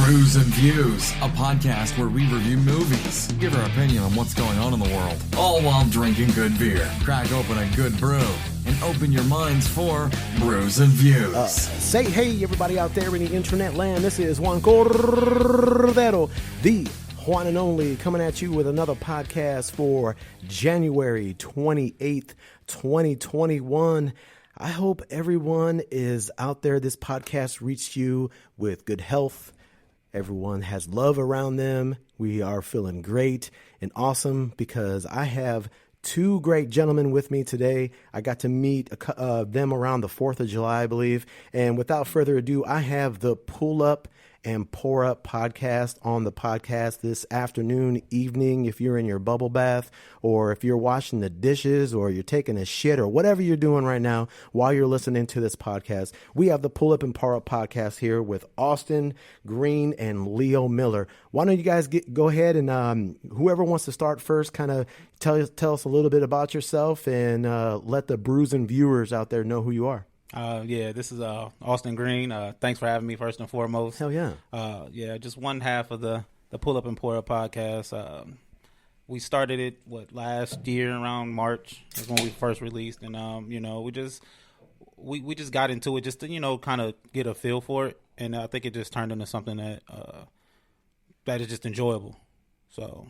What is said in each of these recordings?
Brews and Views, a podcast where we review movies, give our opinion on what's going on in the world, all while drinking good beer. Crack open a good brew and open your minds for Brews and Views. Say hey, everybody out there in the internet land. This is Juan Cordero, the Juan and Only, coming at you with another podcast for January 28th, 2021. I hope everyone is out there. This podcast reached you with good health. Everyone has love around them. We are feeling great and awesome because I have two great gentlemen with me today. I got to meet them around the 4th of July, I believe. And without further ado, I have the Pull Up and Pour Up podcast on the podcast this afternoon, evening, if you're in your bubble bath or if you're washing the dishes or you're taking a shit or whatever you're doing right now while you're listening to this podcast. We have the Pull Up and Pour Up podcast here with Austin Green and Leo Miller. Why don't you guys go ahead and whoever wants to start first, kind of tell us a little bit about yourself and let the brews and viewers out there know who you are. This is Austin Green. Thanks for having me first and foremost. Hell yeah. Just one half of the Pull Up and Pour Up podcast. We started it last year around March is when we first released, and we just got into it just to kind of get a feel for it, and I think it just turned into something that is just enjoyable. So,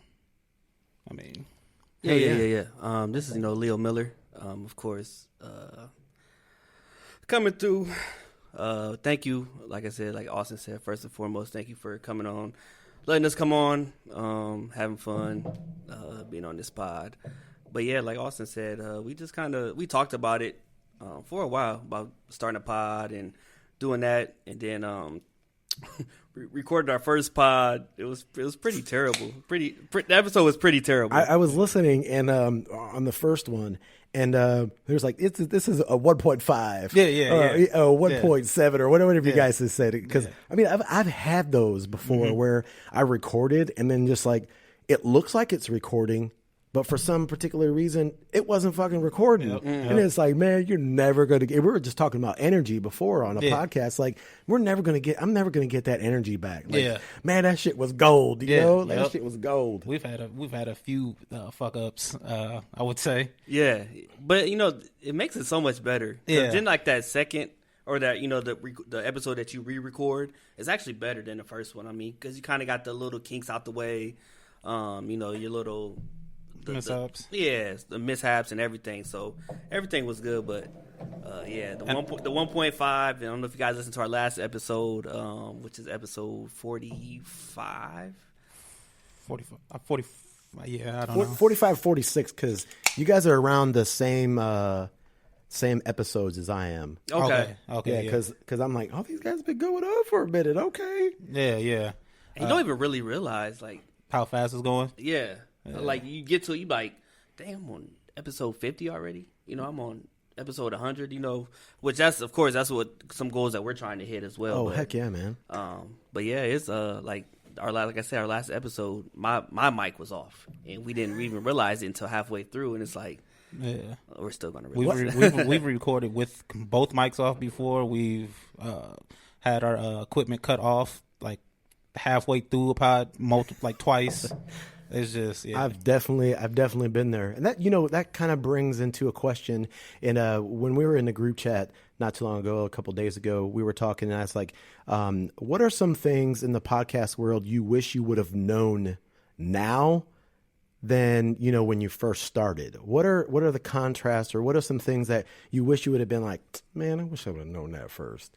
I mean, yeah. This is Leo Miller, of course. Coming through. Thank you. Like I said, like Austin said, first and foremost, thank you for coming on, letting us come on, having fun, being on this pod. But yeah, like Austin said, we talked about it for a while about starting a pod and doing that, and then recorded our first pod. It was pretty terrible. The episode was pretty terrible. I was listening and on the first one. And there's like, this is a 1.5. Yeah. 1.7 or whatever you guys have said. Because, I mean, I've had those before where I recorded and then just like, it looks like it's recording, but for some particular reason, it wasn't fucking recording. Yep. And it's like, man, you're never going to get, we were just talking about energy before on a podcast. Like, I'm never going to get that energy back. Like, man, that shit was gold, you know? That shit was gold. We've had a few fuck ups, I would say. Yeah. But, it makes it so much better. Yeah. Then like that second or that, the episode that you re-record is actually better than the first one. I mean, because you kind of got the little kinks out the way, your little... mishaps. The mishaps and everything. So everything was good, but the 1.5. I don't know if you guys listened to our last episode, which is episode 45. 40. Yeah, I don't know. 45, 46, because you guys are around the same episodes as I am. Okay. Yeah, because I'm like, oh, these guys been going on for a minute. Okay. Yeah. And you don't even really realize like how fast it's going. Yeah. Like you get to it, you like, damn, I'm on episode 50 already. I'm on episode 100. Which that's what some goals that we're trying to hit as well. Oh, heck yeah, man. But yeah, it's like our last episode, my mic was off, and we didn't even realize it until halfway through, and it's like, we're still gonna realize. We've recorded with both mics off before. We've had our equipment cut off like halfway through a pod, twice. It's just, I've definitely been there. And that, that kind of brings into a question. And when we were in the group chat not too long ago, a couple of days ago, we were talking and I was like, what are some things in the podcast world you wish you would have known now than, when you first started? What are the contrasts, or what are some things that you wish you would have been like, man, I wish I would have known that first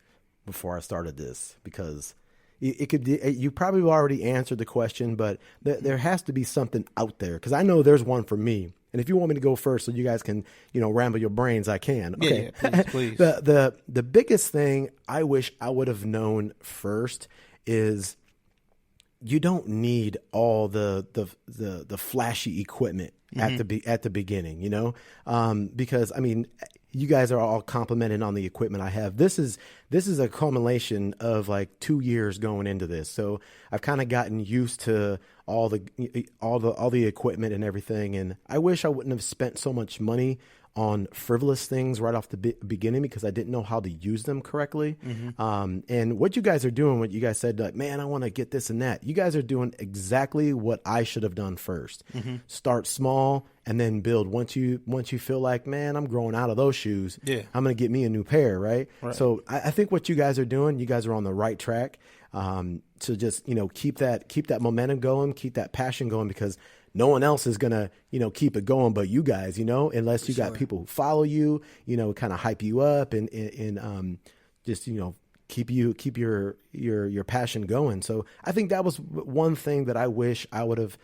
before I started this? Because you probably already answered the question, but there has to be something out there, because I know there's one for me. And if you want me to go first so you guys can, ramble your brains, I can. Okay. Yeah, please. The biggest thing I wish I would have known first is you don't need all the flashy equipment at the beginning, because I mean, you guys are all complimenting on the equipment I have. This is a culmination of like 2 years going into this. So I've kind of gotten used to all the equipment and everything. And I wish I wouldn't have spent so much money on frivolous things right off the beginning because I didn't know how to use them correctly. And what you guys are doing, what you guys said, like, man, I want to get this and that. You guys are doing exactly what I should have done first. Start small and then build. Once you feel like, man, I'm growing out of those shoes. I'm going to get me a new pair. Right. So I think what you guys are doing, you guys are on the right track. To just, keep that momentum going, keep that passion going, because no one else is going to, keep it going but you guys, unless you got people who follow you, kind of hype you up and just, keep your passion going. So I think that was one thing that I wish I would have,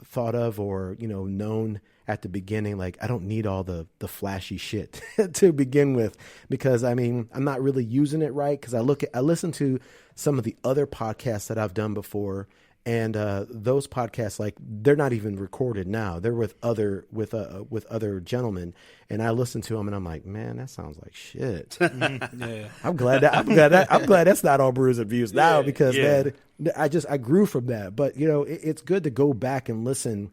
thought of or, known at the beginning. Like, I don't need all the flashy shit to begin with, because I'm not really using it right. Cause I listen to some of the other podcasts that I've done before, and those podcasts, like, they're not even recorded now. They're with other gentlemen, and I listen to them, and I'm like, man, that sounds like shit. I'm glad that's not on Brews and Views now, because man, I grew from that. But it's good to go back and listen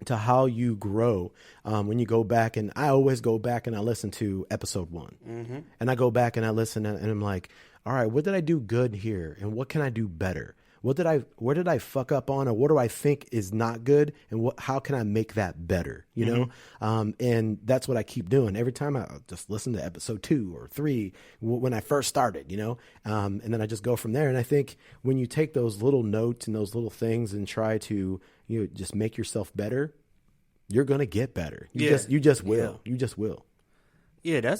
to how you grow when you go back. And I always go back and I listen to episode 1, and I go back and I listen, and I'm like, all right, what did I do good here, and what can I do better? Where did I fuck up on, or what do I think is not good, and how can I make that better? And that's what I keep doing. Every time I just listen to episode 2 or 3 when I first started, and then I just go from there. And I think when you take those little notes and those little things and try to just make yourself better, you're gonna get better. You just will. You just will. Yeah,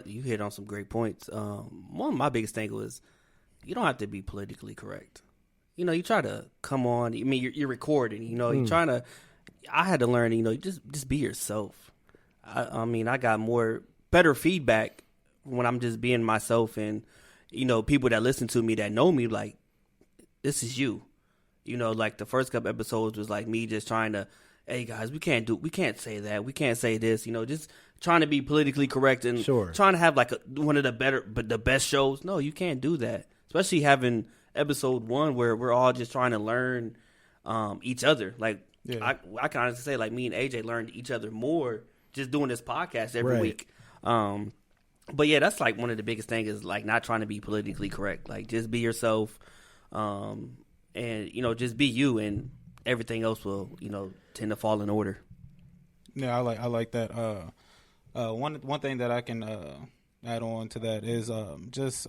you hit on some great points. One of my biggest thing was, you don't have to be politically correct. You try to come on. You're recording. You're trying to. I had to learn. Just be yourself. I got better feedback when I'm just being myself, and people that listen to me that know me, like, this is you. Like the first couple episodes was like me just trying to, hey guys, we can't say that, we can't say this. Just trying to be politically correct and trying to have like one of the best shows. No, you can't do that. Especially having episode 1 where we're all just trying to learn each other. Like, I can honestly say, like, me and AJ learned each other more just doing this podcast every week. But yeah, that's like one of the biggest things is like not trying to be politically correct. Like, just be yourself, and just be you, and everything else will tend to fall in order. Yeah, I like that. One thing that I can add on to that is just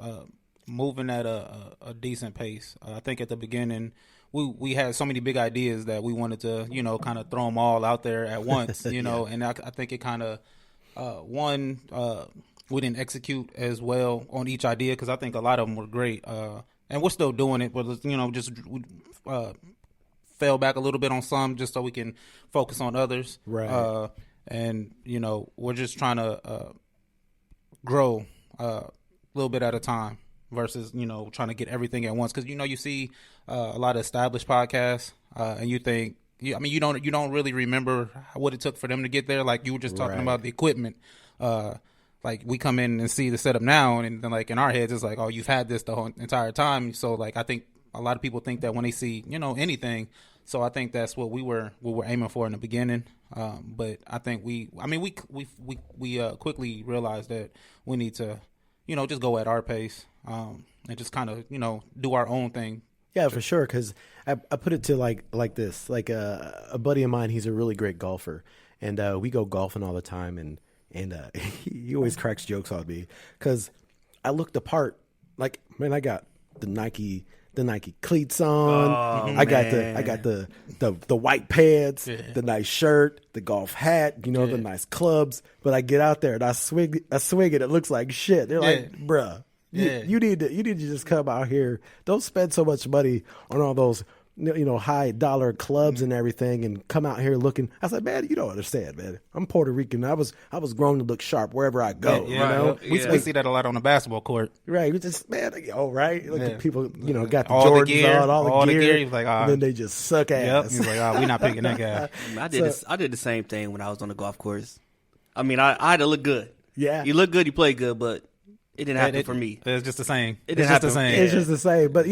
moving at a decent pace. I think at the beginning we had so many big ideas that we wanted to kind of throw them all out there at once, and I think it kind of we didn't execute as well on each idea, because I think a lot of them were great, and we're still doing it, but just fell back a little bit on some just so we can focus on others, and we're just trying to grow a little bit at a time versus trying to get everything at once, because you see a lot of established podcasts, and you think you don't really remember what it took for them to get there. Like you were just talking about the equipment, like we come in and see the setup now, and then like in our heads it's like, oh, you've had this the whole entire time. So like I think a lot of people think that when they see anything. So I think that's what we were aiming for in the beginning. But I think we quickly realized that we need to just go at our pace, and just kind of do our own thing. Yeah, for sure. Because I put it to like this. Like a buddy of mine, he's a really great golfer, and we go golfing all the time, and he always cracks jokes on me because I look the part. Like, man, I got the Nike cleats on. I got the white pants, the nice shirt, the golf hat, the nice clubs. But I get out there and I swing it. It looks like shit. They're like, bruh, you need to just come out here. Don't spend so much money on all those high dollar clubs and everything, and come out here looking. I said, man, you don't understand, man. I'm Puerto Rican. I was grown to look sharp wherever I go. We see that a lot on the basketball court. Right. We just, man, right. Look at people, got the all Jordans the gear, on, all the gear. He's like, and then they just suck ass. He's like, we're not picking that guy. I did the same thing when I was on the golf course. I had to look good. Yeah. You look good, you play good, but It didn't happen for me. It's just the same. It didn't happen. It's just the same. But,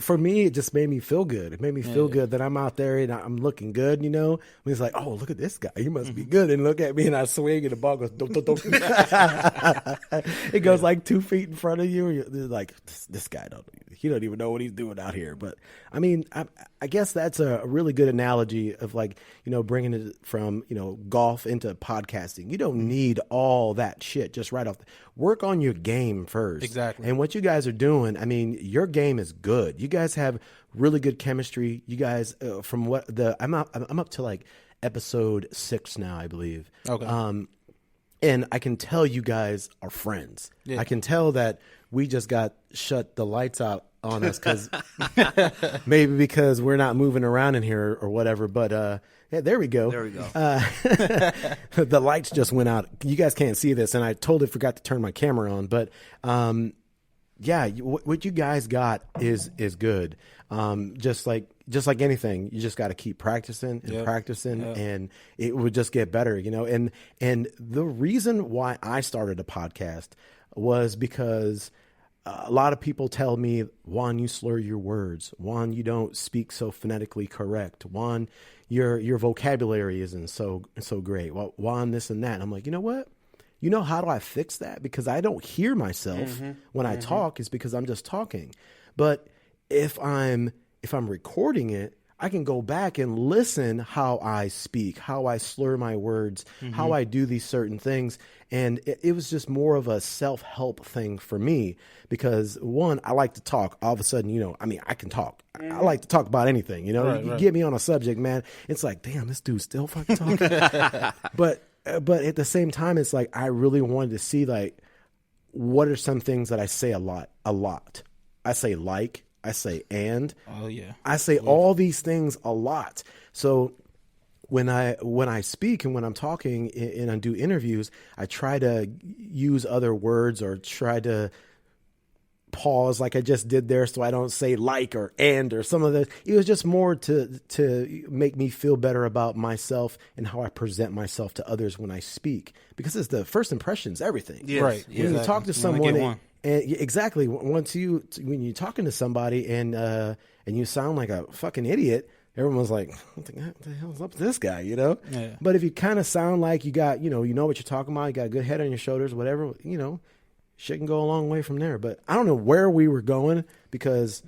for me, it just made me feel good. It made me feel good that I'm out there and I'm looking good, When it's like, oh, look at this guy. He must be good. And look at me and I swing and the ball goes, dunk, dunk, dunk. It goes like 2 feet in front of you. And you're like, this guy, he don't even know what he's doing out here. But, I mean, I guess that's a really good analogy of like, bringing it from, golf into podcasting. You don't need all that shit just right off. Work on your game first. Exactly. And what you guys are doing, I mean, your game is good. You guys have really good chemistry. You guys, from what I'm up to like episode 6 now, I believe. Okay. And I can tell you guys are friends. Yeah. I can tell that we just got shut the lights out on us because maybe because we're not moving around in here or whatever. But yeah, there we go. There we go. The lights just went out. You guys can't see this, and I totally forgot to turn my camera on. But yeah, what you guys got is good. Just like anything, you just got to keep practicing and practicing, and it would just get better, And the reason why I started a podcast was because a lot of people tell me, Juan, you slur your words. Juan, you don't speak so phonetically correct. Juan, your vocabulary isn't so great. Well, Juan, this and that. And I'm like, you know what? How do I fix that? Because I don't hear myself when I talk. It's because I'm just talking. But if I'm recording it, I can go back and listen how I speak, how I slur my words, how I do these certain things. And it was just more of a self-help thing for me because, one, I like to talk. All of a sudden, I can talk. I like to talk about anything, You get me on a subject, man, it's like, damn, this dude's still fucking talking. But at the same time, it's like I really wanted to see, like, what are some things that I say a lot. I say like. I say and. Oh yeah. I say all these things a lot. So when I speak and when I'm talking and I do interviews, I try to use other words or try to pause like I just did there so I don't say like or and or some of the. It was just more to make me feel better about myself and how I present myself to others when I speak, because it's the first impression's everything. Yes. Right. When you talk to someone. And exactly. when you're talking to somebody and you sound like a fucking idiot, everyone's like, what the hell's up with this guy, Yeah. But if you kind of sound like you got, you know what you're talking about, you got a good head on your shoulders, whatever, shit can go a long way from there. But I don't know where we were going because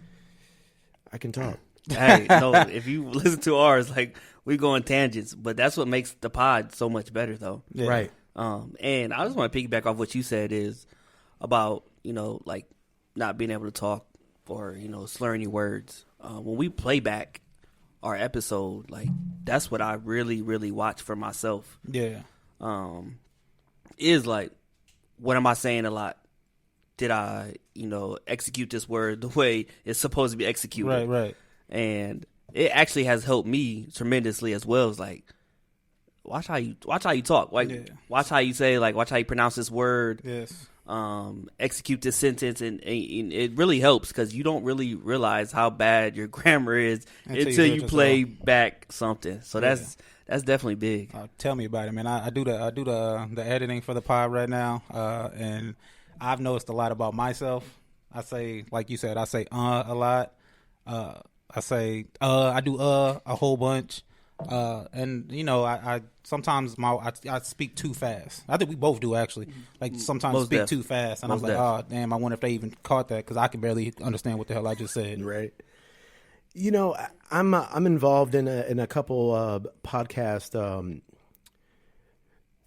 I can talk. Hey, no, if you listen to ours, like, we go on tangents, but that's what makes the pod so much better, though. Yeah. Right. And I just want to piggyback off what you said is about, like, not being able to talk or, slurring your words. When we play back our episode, like, that's what I really, really watch for myself. Yeah. Is like, what am I saying a lot? Did I, execute this word the way it's supposed to be executed? Right. And it actually has helped me tremendously as well. It's like, watch how you talk. Like, watch how you say, like, watch how you pronounce this word. Yes. Execute this sentence, and it really helps because you don't really realize how bad your grammar is until you play back something. So that's definitely big. Tell me about it, man. I do the editing for the pod right now, and I've noticed a lot about myself. I say, like you said, I say a lot. I say I do a whole bunch. And I sometimes I speak too fast. I think we both do, actually. Like, sometimes speak too fast, and I'm like, oh damn, I wonder if they even caught that because I can barely understand what the hell I just said. Right. I'm involved in a couple podcast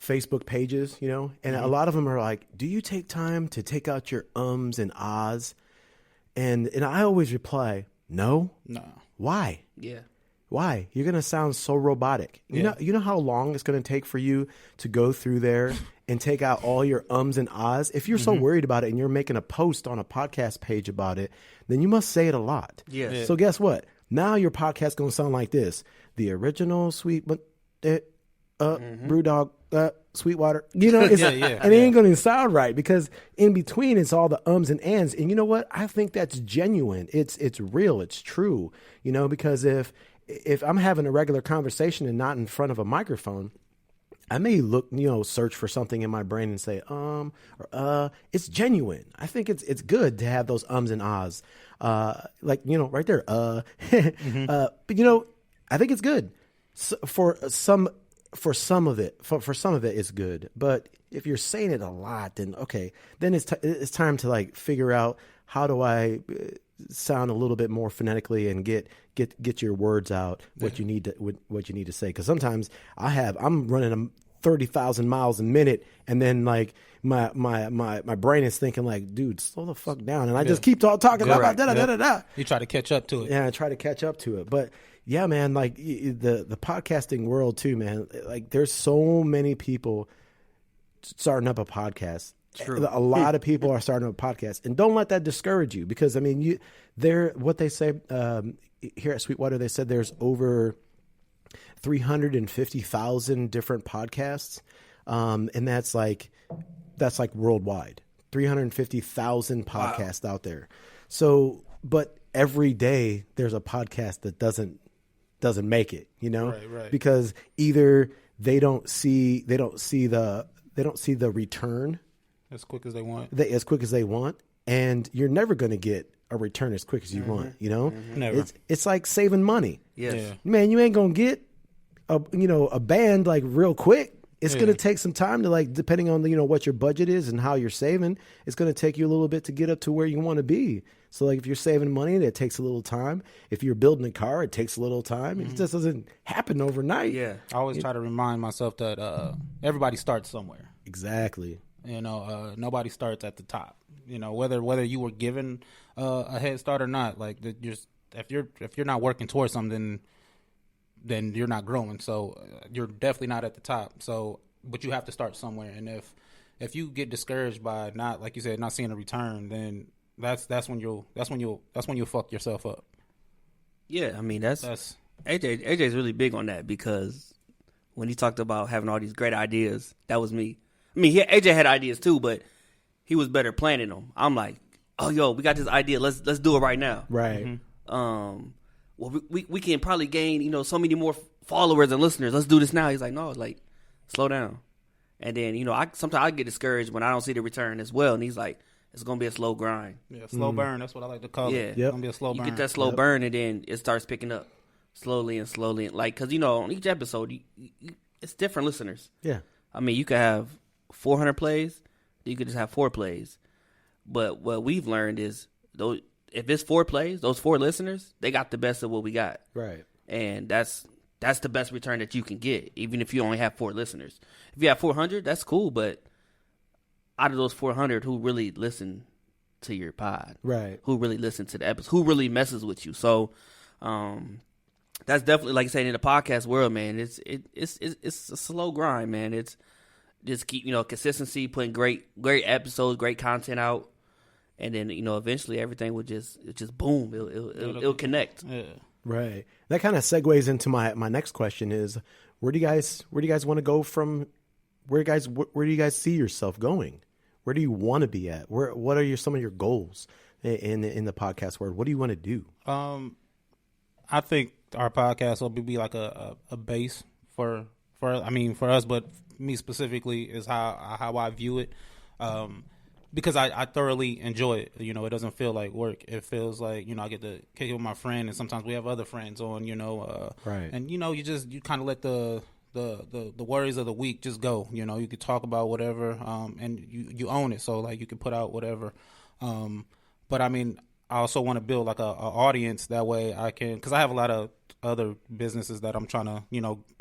Facebook pages, and a lot of them are like, do you take time to take out your ums and ahs? And I always reply, no. Why? Yeah. Why? You're going to sound so robotic. You know how long it's going to take for you to go through there and take out all your ums and ahs? If you're so worried about it and you're making a post on a podcast page about it, then you must say it a lot. Yes. Yeah. So guess what? Now your podcast going to sound like this. The original sweet Brewdog Sweetwater. And it ain't going to sound right because in between it's all the ums and ands. And you know what? I think that's genuine. It's real. It's true. Because if I'm having a regular conversation and not in front of a microphone, I may look, search for something in my brain and say, it's genuine. I think it's good to have those ums and ahs, right there. But I think it's good for some of it. For some of it, it's good. But if you're saying it a lot, then okay, then it's time to like figure out how do I sound a little bit more phonetically and get your words out, what you need to say. Because sometimes I'm running 30,000 miles a minute, and then like my brain is thinking like, dude, slow the fuck down, and I just keep talking about da da da da. You try to catch up to it. Yeah, I try to catch up to it, but yeah, man, like the podcasting world too, man. Like there's so many people starting up a podcast. True. A lot of people are starting up a podcast, and don't let that discourage you, because I mean, what they say here at Sweetwater, they said there's over 350,000 different podcasts, and that's like worldwide. 350,000 podcasts out there. So, but every day there's a podcast that doesn't make it, right. Because either they don't see the return as quick as they want, and you're never going to get a return as quick as you want. Never. It's like saving money. Yes. Yeah. Man, you ain't gonna get a band like real quick. It's gonna take some time to, like, depending on what your budget is and how you're saving, it's gonna take you a little bit to get up to where you want to be. So like if you're saving money, it takes a little time. If you're building a car, it takes a little time. It just doesn't happen overnight. Yeah. I always try to remind myself that everybody starts somewhere. Exactly. Nobody starts at the top. Whether you were given a head start or not, like if you're not working towards something, then you're not growing. So you're definitely not at the top. So, but you have to start somewhere. And if you get discouraged by not, like you said, not seeing a return, then that's when you'll fuck yourself up. Yeah, I mean that's AJ's really big on that, because when he talked about having all these great ideas, that was me. I mean, AJ had ideas too, but he was better planning them. I'm like, oh, yo, we got this idea. Let's do it right now. Right. Well, we can probably gain, so many more followers and listeners. Let's do this now. He's like, no, like, slow down. And then, sometimes I get discouraged when I don't see the return as well. And he's like, it's going to be a slow grind. Yeah, slow burn. That's what I like to call it. Yeah. It's going to be a slow burn. You get that slow burn, and then it starts picking up slowly and slowly. Like, because, on each episode, it's different listeners. Yeah. I mean, you could have 400 plays. You could just have 4 plays. But what we've learned is, if it's 4 plays, those 4 listeners, they got the best of what we got. Right. And that's the best return that you can get, even if you only have 4 listeners. If you have 400, that's cool, but out of those 400, who really listen to your pod? Right. Who really listen to the episode? Who really messes with you? So, that's definitely, like you said, in the podcast world, man. It's a slow grind, man. It's just keep consistency, putting great episodes, great content out. And then, eventually everything will just boom. It'll connect. Yeah. Right. That kind of segues into my next question is, where do you guys want to go from? Where do you guys see yourself going? Where do you want to be at? What are some of your goals in the podcast world? What do you want to do? I think our podcast will be like a base for us, but me specifically is how I view it. Because I thoroughly enjoy it. It doesn't feel like work. It feels like, I get to kick it with my friend, and sometimes we have other friends on, right. And, you kind of let the worries of the week just go. You could talk about whatever, and you own it. So, like, you can put out whatever. But, I mean, I also want to build, like, a audience. That way I can, because I have a lot of other businesses that I'm trying to,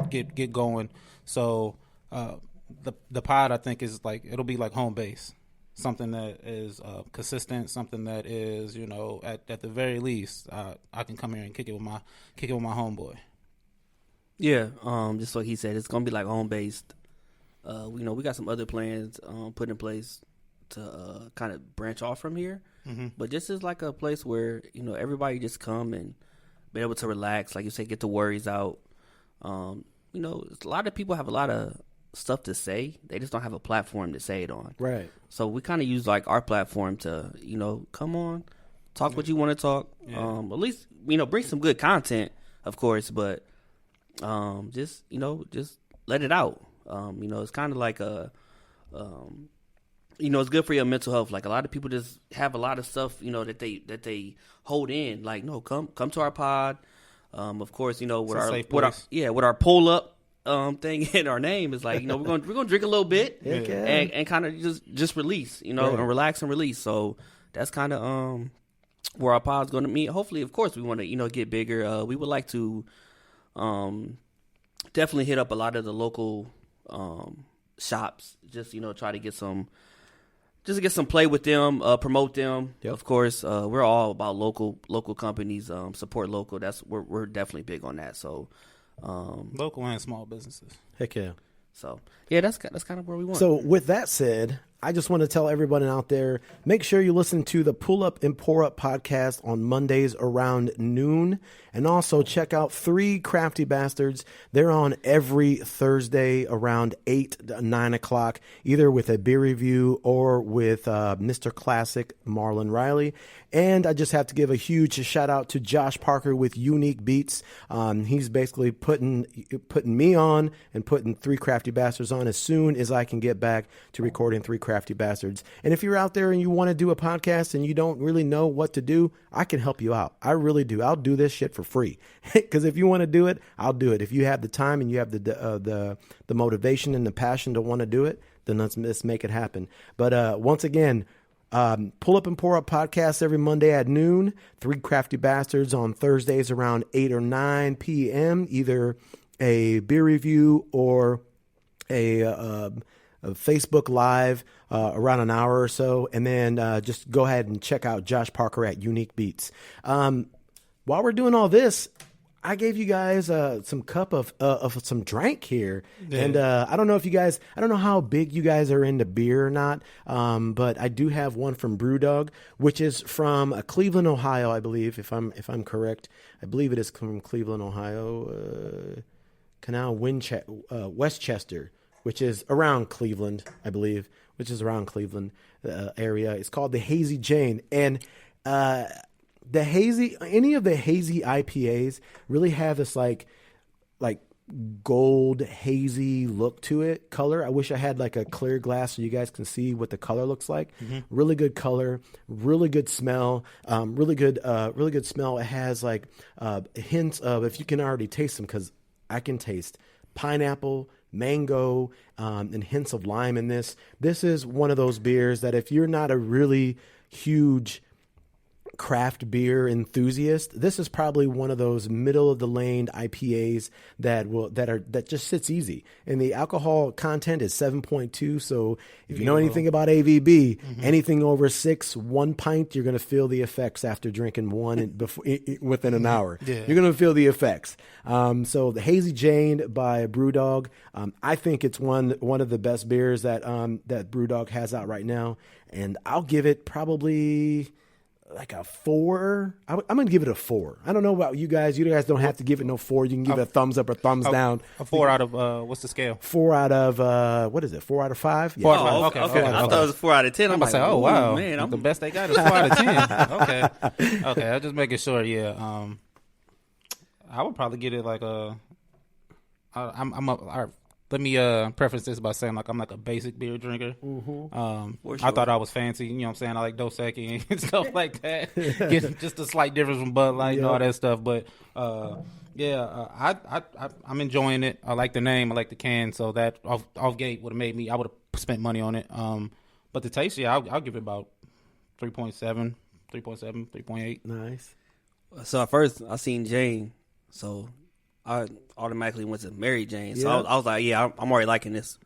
get going. So, the pod, I think, is, like, it'll be like home base. Something that is consistent, something that is, at the very least, I can come here and kick it with my homeboy. Yeah, just like he said, it's gonna be like home based. We got some other plans put in place to kind of branch off from here, but this is like a place where everybody just come and be able to relax, like you say, get the worries out. A lot of people have a lot of stuff to say, they just don't have a platform to say it on. Right. So we kind of use like our platform to, come on, talk what you want to talk. Yeah. At least, bring some good content, of course, but just let it out. It's kind of like it's good for your mental health. Like a lot of people just have a lot of stuff, that they hold in. Like, no, come to our pod. Of course, with our pull up thing in our name is like, we're gonna drink a little bit and kind of just release, and relax and release. So that's kind of where our pod's going to meet. Hopefully, of course, we want to get bigger. We would like to definitely hit up a lot of the local shops. Just try to get some play with them, promote them. Yep. Of course, we're all about local companies, support local. We're definitely big on that. So local and small businesses. Heck yeah. So yeah, that's kind of where we want. So with that said, I just want to tell everybody out there, make sure you listen to the Pull Up and Pour Up podcast on Mondays around noon. And also check out 3 Crafty Bastards. They're on every Thursday around 8, 9 o'clock, either with a beer review or with Mr. Classic, Marlon Riley. And I just have to give a huge shout out to Josh Parker with Unique Beats. He's basically putting me on and putting 3 Crafty Bastards on as soon as I can get back to recording 3 Crafty Bastards. And if you're out there and you want to do a podcast and you don't really know what to do, I can help you out. I really do. I'll do this shit for free. Because if you want to do it, I'll do it. If you have the time and you have the motivation and the passion to want to do it, then let's make it happen. But once again, Pull Up and Pour Up podcast every Monday at noon. 3 Crafty Bastards on Thursdays around 8 or 9 p.m. Either a beer review or a Facebook Live around an hour or so. And then just go ahead and check out Josh Parker at Unique Beats. While we're doing all this, I gave you guys some cup of some drink here. Yeah. And I don't know how big you guys are into beer or not, but I do have one from Brewdog, which is from Cleveland, Ohio, I believe, if I'm correct. I believe it is from Cleveland, Ohio, Canal Westchester, which is around Cleveland, I believe, area. It's called the Hazy Jane. And any of the hazy IPAs really have this like gold hazy look to it, color. I wish I had like a clear glass so you guys can see what the color looks like. Mm-hmm. Really good color, really good smell, really good smell. It has like hints of, if you can already taste them, because I can taste pineapple, mango, and hints of lime in this. This is one of those beers that if you're not a really huge craft beer enthusiast, this is probably one of those middle of the lane IPAs that just sits easy. And the alcohol content is 7.2. So if you know anything about AVB, anything over 6, 1 pint, you're going to feel the effects after drinking one within an hour. Yeah. You're going to feel the effects. So the Hazy Jane by Brewdog, I think it's one of the best beers that Brewdog has out right now. And I'll give it probably like a 4. I'm going to give it a 4. I don't know about you guys. You guys don't have to give it no 4. You can give it a thumbs up or thumbs down. A 4 out of, what's the scale? 4 out of, what is it? 4 out of 5? Yeah. 4 out of 5. Okay. I thought it was 4 out of 10. I'm like, oh, wow. Man, the best they got is 4 out of 10. Okay. I'm just making sure. Yeah. I would probably get it like let me preface this by saying like I'm like a basic beer drinker. Mm-hmm. Sure. I thought I was fancy, you know what I'm saying? I like Dos Equis and stuff like that. Just a slight difference from Bud Light and all that stuff. But I'm enjoying it. I like the name, I like the can, so that off gate would have made me. I would have spent money on it. But the taste, I'll give it about 3.7, 3.8. Nice. So at first I seen Jane, so I automatically went to Mary Jane. So I was like, yeah, I'm already liking this.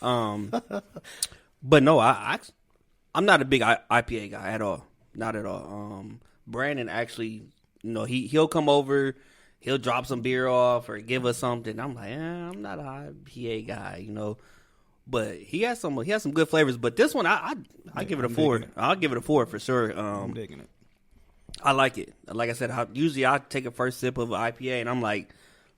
But no, I'm not a big IPA guy at all. Not at all. Brandon actually, he'll come over, he'll drop some beer off or give us something. I'm like, I'm not an IPA guy, But he has some good flavors. But this one, I give it a 4. I'll give it a 4 for sure. I'm digging it. I like it. Like I said, usually I take a first sip of an IPA and I'm like,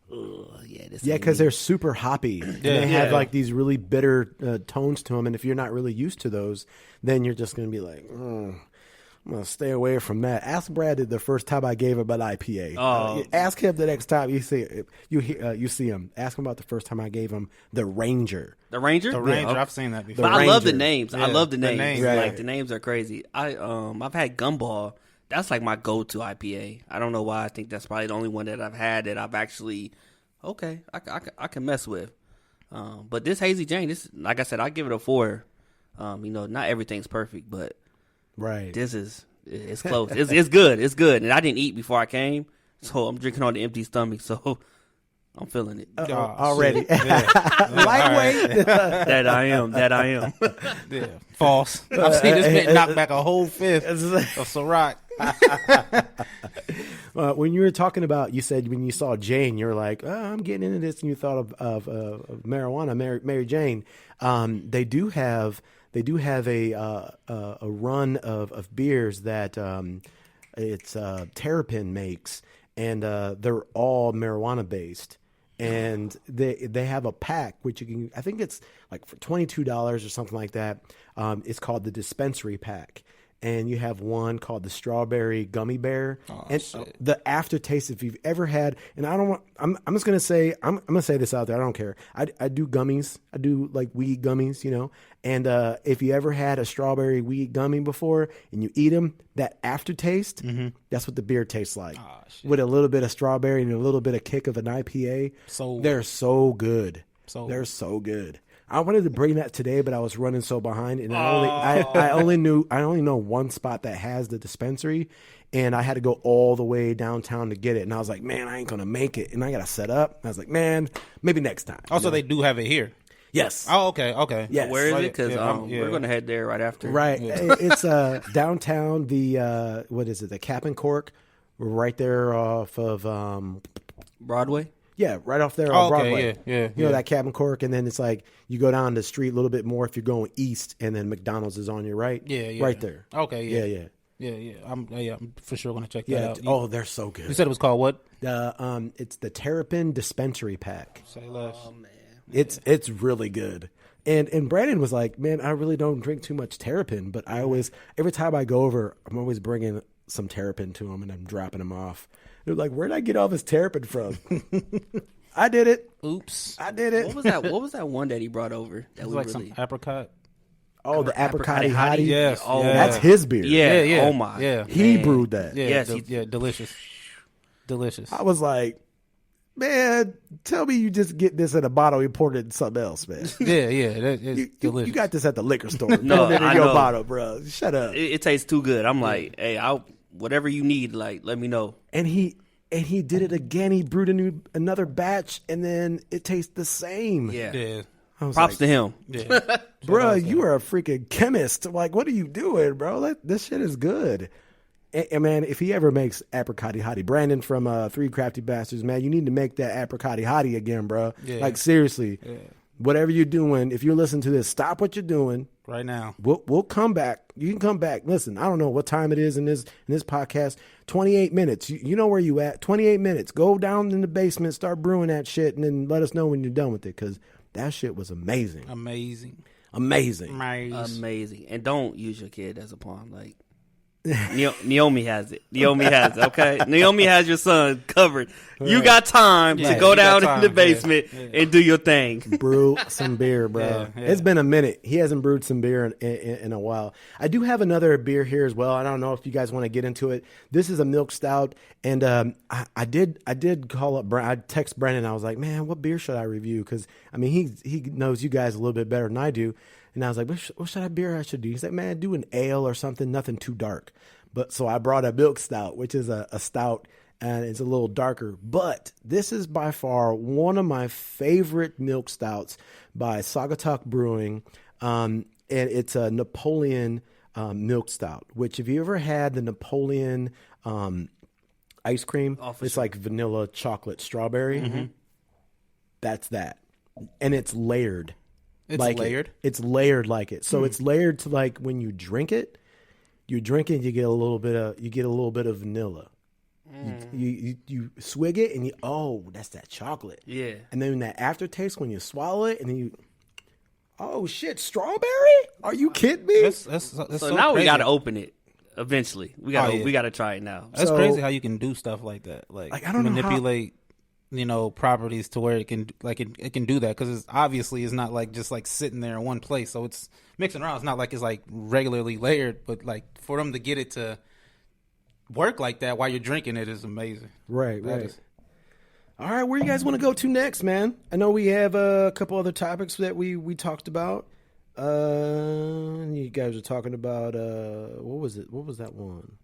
because they're super hoppy. And they have like these really bitter tones to them. And if you're not really used to those, then you're just going to be like, I'm gonna stay away from that. Ask Brad the first time I gave him an IPA. Oh. Ask him the next time you see him. Ask him about the first time I gave him the Ranger. The Ranger? The Ranger, Yeah. I've seen that before. But I love the Ranger. names. I Yeah, love the the names. names. Right. Like the names are crazy. I've had Gumball. That's like my go-to IPA. I don't know why. I think that's probably the only one that I've had that I've actually I can mess with. But this Hazy Jane, this, like I said, I give it a 4. Not everything's perfect, but Right. it's close. It's good. It's good. And I didn't eat before I came, so I'm drinking on the empty stomach. So I'm feeling it. Already. Yeah. Lightweight. That I am. Yeah. False. I've seen this man knock back a whole fifth of Ciroc. When you were talking about, you said when you saw Jane, you were like, I'm getting into this, and you thought of marijuana, Mary Jane. They do have a run of beers that it's Terrapin makes, and they're all marijuana based. And they have a pack which you can, I think it's like for $22 or something like that. It's called the dispensary pack. And you have one called the strawberry gummy bear, and shit. the aftertaste. If you've ever had, and I'm just gonna say, I'm gonna say this out there. I don't care. I do gummies. I do like weed gummies, And if you ever had a strawberry weed gummy before, and you eat them, that aftertaste, that's what the beer tastes like, with a little bit of strawberry and a little bit of kick of an IPA. So they're so good. So they're so good. I wanted to bring that today, but I was running so behind, and I only know one spot that has the dispensary, and I had to go all the way downtown to get it. And I was like, man, I ain't gonna make it, and I gotta set up. And I was like, man, maybe next time. also they do have it here. Yes. Oh, okay. Yes. Where is Right, it? Because yeah, we're going to head there right after. Right. It's downtown. The what is it? The Cap and Cork, right there off of Broadway? Yeah, right off there Oh, on okay, Broadway. yeah. You know that Cap and Cork, and then it's like you go down the street a little bit more if you're going east, and then McDonald's is on your right. Yeah. Right there. Okay, Yeah. I'm for sure gonna check that Yeah. out. Oh, they're so good. You said it was called what? It's the Terrapin Dispensary Pack. Say less. Oh, man. It's really good. And Brandon was like, man, I really don't drink too much Terrapin, but every time I go over, I'm always bringing some Terrapin to them, and I'm dropping them off. They're like, where'd I get all this Terrapin from? I did it. Oops. I did it. What was that one that he brought over? That It was we like really... some apricot. Oh, the Apricot apricot hottie? hottie. Yes. Oh, That's his beer. Yeah. Yeah. Oh, my. Yeah. He man. brewed that. Yeah. Yes, Delicious. Delicious. I was like, man, tell me you just get this in a bottle, you poured it in something else, man. Yeah. That is delicious. You got this at the liquor store. No, Put it in I your know. bottle, bro. Shut up. It tastes too good. I'm like, hey, whatever you need, like, let me know. And he did it again. He brewed another batch, and then it tastes the same. Yeah. Yeah. I was Props like, to him. Yeah. bro, you are a freaking chemist. Like, what are you doing, bro? This shit is good. And man, if he ever makes apricot hottie, Brandon from Three Crafty Bastards, man, you need to make that apricot hottie again, bro. Yeah. Like, seriously. Yeah. Whatever you're doing, if you're listening to this, stop what you're doing. Right now. We'll come back. You can come back. Listen, I don't know what time it is in this podcast. 28 minutes. You know where you at. 28 minutes. Go down in the basement, start brewing that shit, and then let us know when you're done with it, because that shit was amazing. Amazing. Amazing. And don't use your kid as a pawn. Like, Naomi has it. Okay? Naomi has your son covered. You got time to go down in the basement and do your thing. Brew some beer, bro. Yeah. It's been a minute. He hasn't brewed some beer in a while. I do have another beer here as well. I don't know if you guys want to get into it. This is a milk stout, and I did call up. I text Brandon. I was like, man, what beer should I review? Because I mean, he knows you guys a little bit better than I do. And I was like, what should I beer I should do? He's like, man, do an ale or something, nothing too dark. But so I brought a milk stout, which is a stout, and it's a little darker. But this is by far one of my favorite milk stouts by Saugatuck Brewing. And it's a Napoleon milk stout, which if you ever had the Napoleon ice cream, it's like vanilla, chocolate, strawberry. Mm-hmm. That's that. And it's layered. It's like layered? It's layered like it. So it's layered to like when you drink it, you get a little bit of vanilla. You swig it and that's that chocolate. Yeah. And then that aftertaste when you swallow it, and then oh shit, strawberry? Are you kidding me? That's So now we crazy. got to open it. eventually. We gotta try it now. That's crazy how you can do stuff like that. Like I don't manipulate, properties to where it can do that, because obviously it's not like just like sitting there in one place. So it's mixing around. It's not like it's like regularly layered, but like for them to get it to work like that while you're drinking it is amazing. Right. All right, where you guys want to go to next, man? I know we have a couple other topics that we talked about. You guys were talking about what was it? What was that one?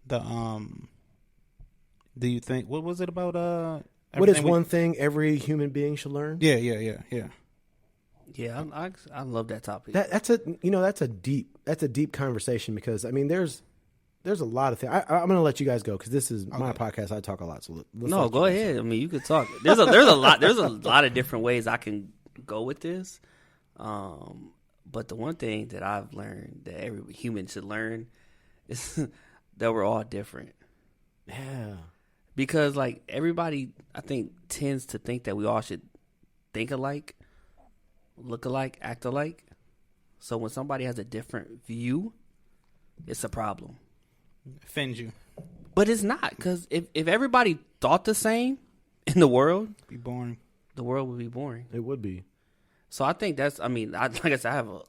Do you think what was it about? What is one thing every human being should learn? Yeah. Yeah, I love that topic. That's a deep conversation, because I mean there's a lot of things. I'm going to let you guys go because this is my podcast. I talk a lot. So no, go ahead. I mean, you could talk. There's a lot. There's a lot of different ways I can go with this. But the one thing that I've learned that every human should learn is that we're all different. Yeah. Because like everybody, I think, tends to think that we all should think alike, look alike, act alike. So when somebody has a different view, it's a problem. Offend you. But it's not, because if everybody thought the same in the world, it'd be boring. The world would be boring. It would be. So I think like I said, I have a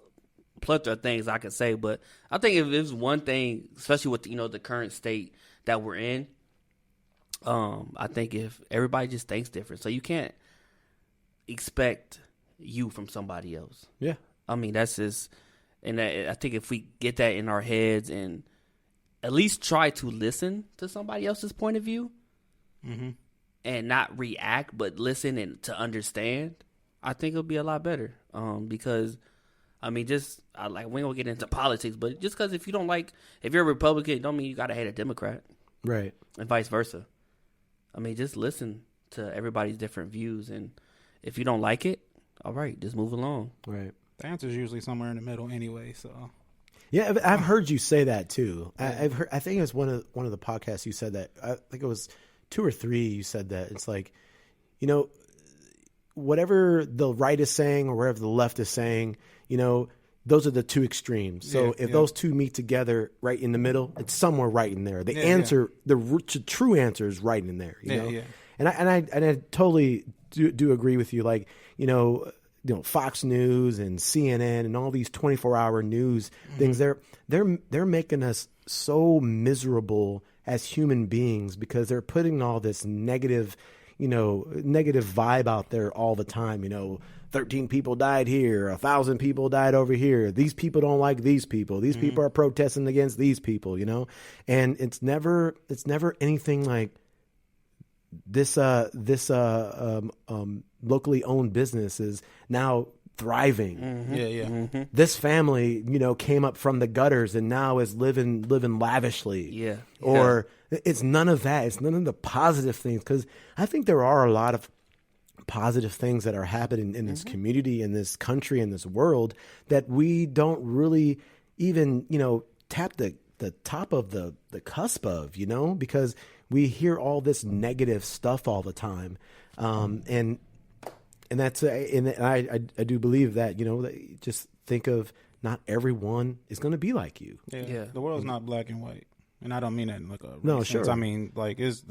plethora of things I could say, but I think if there's one thing, especially with the current state that we're in, I think if everybody just thinks different, so you can't expect you from somebody else. Yeah. I mean, that's just, and I think if we get that in our heads and at least try to listen to somebody else's point of view, and not react, but listen and to understand, I think it'll be a lot better. Because, I mean, we ain't gonna get into politics, but just because if you're a Republican, don't mean you gotta hate a Democrat. Right. And vice versa. I mean, just listen to everybody's different views, and if you don't like it, all right, just move along. Right. The answer is usually somewhere in the middle anyway, so. Yeah, I've heard you say that too. I think it was one of the podcasts you said that. I think it was 2 or 3. You said that it's like, whatever the right is saying or whatever the left is saying, those are the two extremes. So if those two meet together right in the middle, it's somewhere right in there. The true answer is right in there. You know? Yeah. And I totally do agree with you. Like Fox News and CNN and all these 24-hour news things, they're making us so miserable as human beings because they're putting all this negative vibe out there all the time. 13 people died here, 1,000 people died over here. These people don't like these people. These people are protesting against these people, and it's never anything like this locally owned business is now thriving. This family, came up from the gutters and now is living lavishly. Or it's none of that. It's none of the positive things, because I think there are a lot of positive things that are happening in this community, in this country, in this world that we don't really even, tap the top of the cusp of, because we hear all this negative stuff all the time. And that's, and I do believe that, just think of not everyone is going to be like you. Yeah. The world's not black and white. And I don't mean that in like a no, sense. sure. I mean, like, there's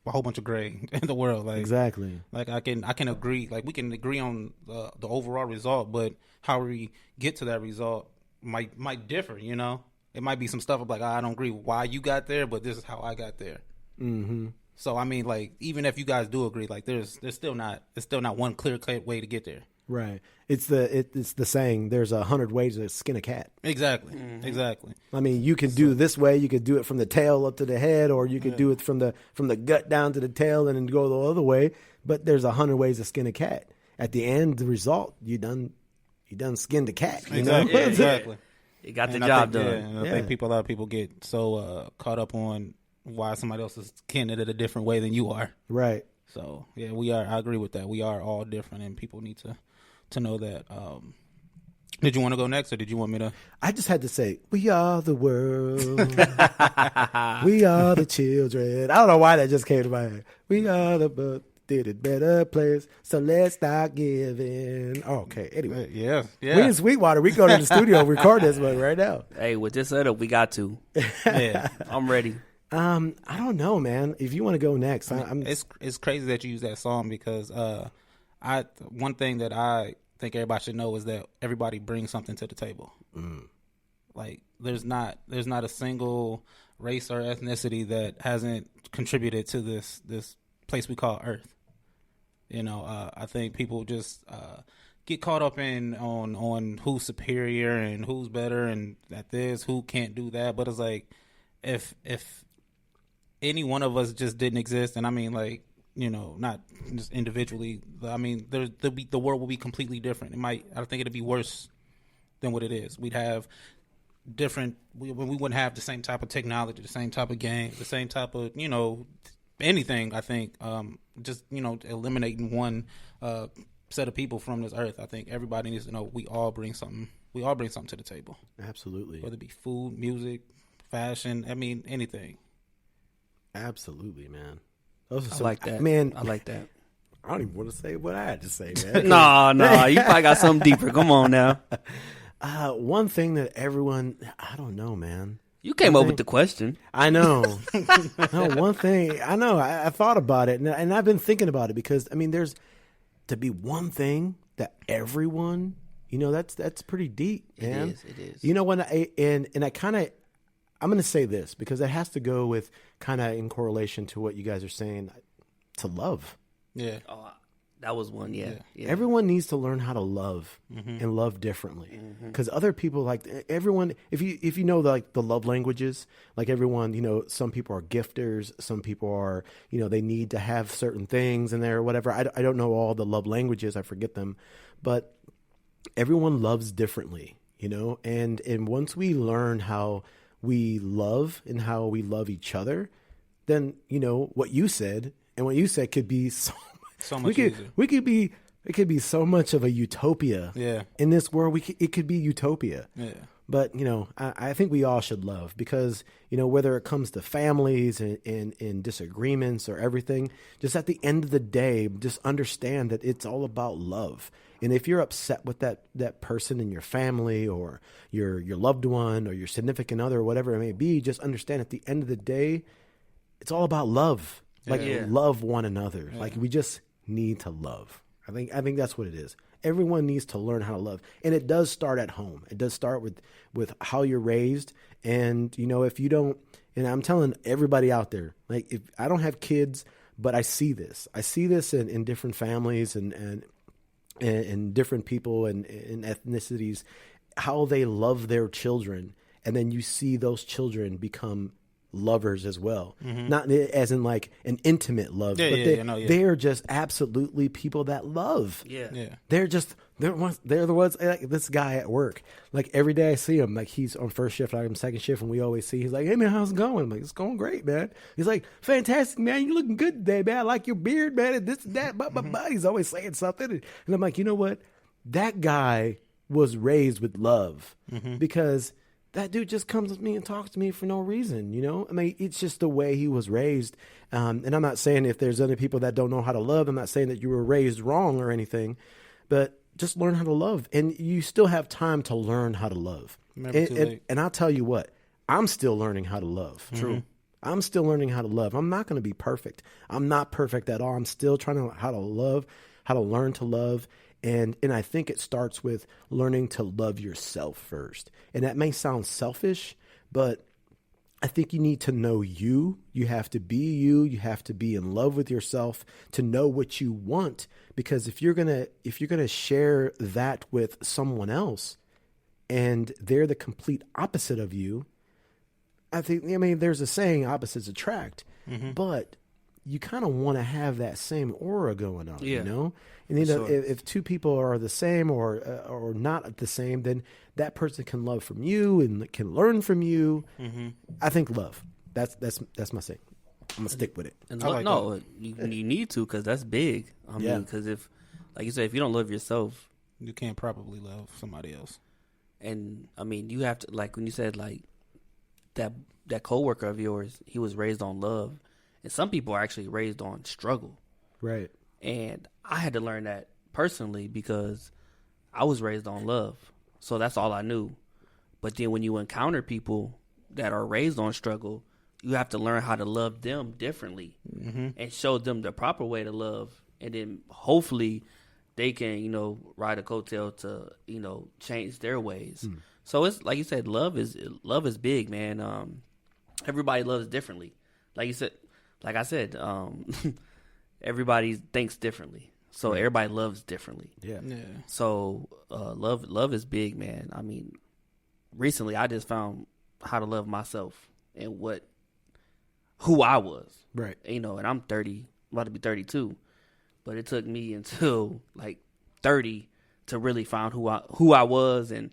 a whole bunch of gray in the world. Like, exactly. Like I can agree. Like we can agree on the overall result, but how we get to that result might differ. It might be some stuff of like, I don't agree why you got there, but this is how I got there. So I mean, like, even if you guys do agree, like there's still not one clear-cut way to get there. Right. It's the saying, there's 100 ways to skin a cat. Exactly. Exactly. I mean, you can do this way, you could do it from the tail up to the head, or you could do it from the gut down to the tail and then go the other way, but there's 100 ways to skin a cat. At the end, the result, you done skinned a cat. Exactly. Yeah, exactly. You got the job done. And I think a lot of people get so caught up on why somebody else is skinning it a different way than you are. Right. So yeah, I agree with that. We are all different, and people need to know that. Did you want to go next, or did you want me to? I just had to say, we are the world. We are the children. I don't know why that just came to my head. We are the did it better place. So let's start giving. Oh, okay. Anyway. Yeah. We in Sweetwater. We go to the studio and record this one right now. Hey, with this setup, we got to. Yeah. I'm ready. I don't know, man. If you want to go next, it's crazy that you use that song because one thing that I think everybody should know is that everybody brings something to the table. Like there's not a single race or ethnicity that hasn't contributed to this place we call Earth. You know, I think people just get caught up on who's superior and who's better and at this, who can't do that. But it's like if any one of us just didn't exist, and I mean like, you know, not just individually, I mean the world will be completely different. I think it'd be worse than what it is. We'd have we wouldn't have the same type of technology, the same type of game, the same type of, you know, anything. I think just, you know, eliminating one set of people from this earth. I think everybody needs to know we all bring something to the table. Absolutely. Whether it be food, music, fashion, I mean anything. Absolutely, man. Those are I like that. Man, I like that. I don't even want to say what I had to say, man. No, you probably got something deeper. Come on now. One thing that everyone, I don't know, man. You came up with the question. I know. No, one thing, I know. I thought about it, and I've been thinking about it because, I mean, there's to be one thing that everyone, you know, that's pretty deep, man. It is. You know, when I'm going to say this because it has to go with kind of in correlation to what you guys are saying, to love. Yeah. Oh, that was one. Yeah. Everyone needs to learn how to love and love differently because other people, like everyone, if you know like the love languages, like everyone, you know, some people are gifters, some people are, you know, they need to have certain things in there or whatever. I don't know all the love languages. I forget them, but everyone loves differently, you know, and once we learn how we love and how we love each other, then, you know, what you said could be so much easier. It could be so much of a utopia. Yeah. In this world, it could be utopia. Yeah. But, you know, I think we all should love because, you know, whether it comes to families and disagreements or everything, just at the end of the day, just understand that it's all about love. And if you're upset with that person in your family or your loved one or your significant other or whatever it may be, just understand at the end of the day, it's all about love. Like love one another. Yeah. Like we just need to love. I think that's what it is. Everyone needs to learn how to love. And it does start at home. It does start with how you're raised. And, you know, if you don't, and I'm telling everybody out there, like if I don't have kids, but I see this. I see this in different families and different people and ethnicities, how they love their children. And then you see those children become lovers as well, not as in like an intimate love, but they're just absolutely people that love. They're the ones like this guy at work. Like every day I see him, like he's on first shift, I'm second shift, and we always see he's like, "Hey man, how's it going?" I'm like, "It's going great, man." He's like, "Fantastic, man. You looking good today, man. I like your beard, man, and this and that." But he's always saying something, and I'm like, you know what? That guy was raised with love because that dude just comes with me and talks to me for no reason, you know? I mean, it's just the way he was raised. And I'm not saying if there's other people that don't know how to love, I'm not saying that you were raised wrong or anything, but just learn how to love. And you still have time to learn how to love. And I'll tell you what, I'm still learning how to love. True. I'm still learning how to love. I'm not going to be perfect. I'm not perfect at all. I'm still trying to how to learn to love. And I think it starts with learning to love yourself first. And that may sound selfish, but I think you need to know you. You have to be you. You have to be in love with yourself to know what you want. Because if you're gonna share that with someone else, and they're the complete opposite of you, I mean, there's a saying, opposites attract, but you kind of want to have that same aura going on, you know? And if two people are the same or not the same, then that person can love from you and can learn from you. I think love. That's my saying. I'm gonna stick with it. And you need to, because that's big. I mean, because if, like you said, if you don't love yourself, you can't probably love somebody else. And I mean, you have to, like when you said like that coworker of yours, he was raised on love. And some people are actually raised on struggle. Right. And I had to learn that personally because I was raised on love. So that's all I knew. But then when you encounter people that are raised on struggle, you have to learn how to love them differently and show them the proper way to love. And then hopefully they can, you know, ride a coattail to, you know, change their ways. So it's like you said, love is big, man. Everybody loves differently. Like I said, everybody thinks differently. So everybody loves differently. Yeah. So love is big, man. I mean, recently I just found how to love myself and who I was. Right. You know, and I'm 30, about to be 32. But it took me until like 30 to really find who I was and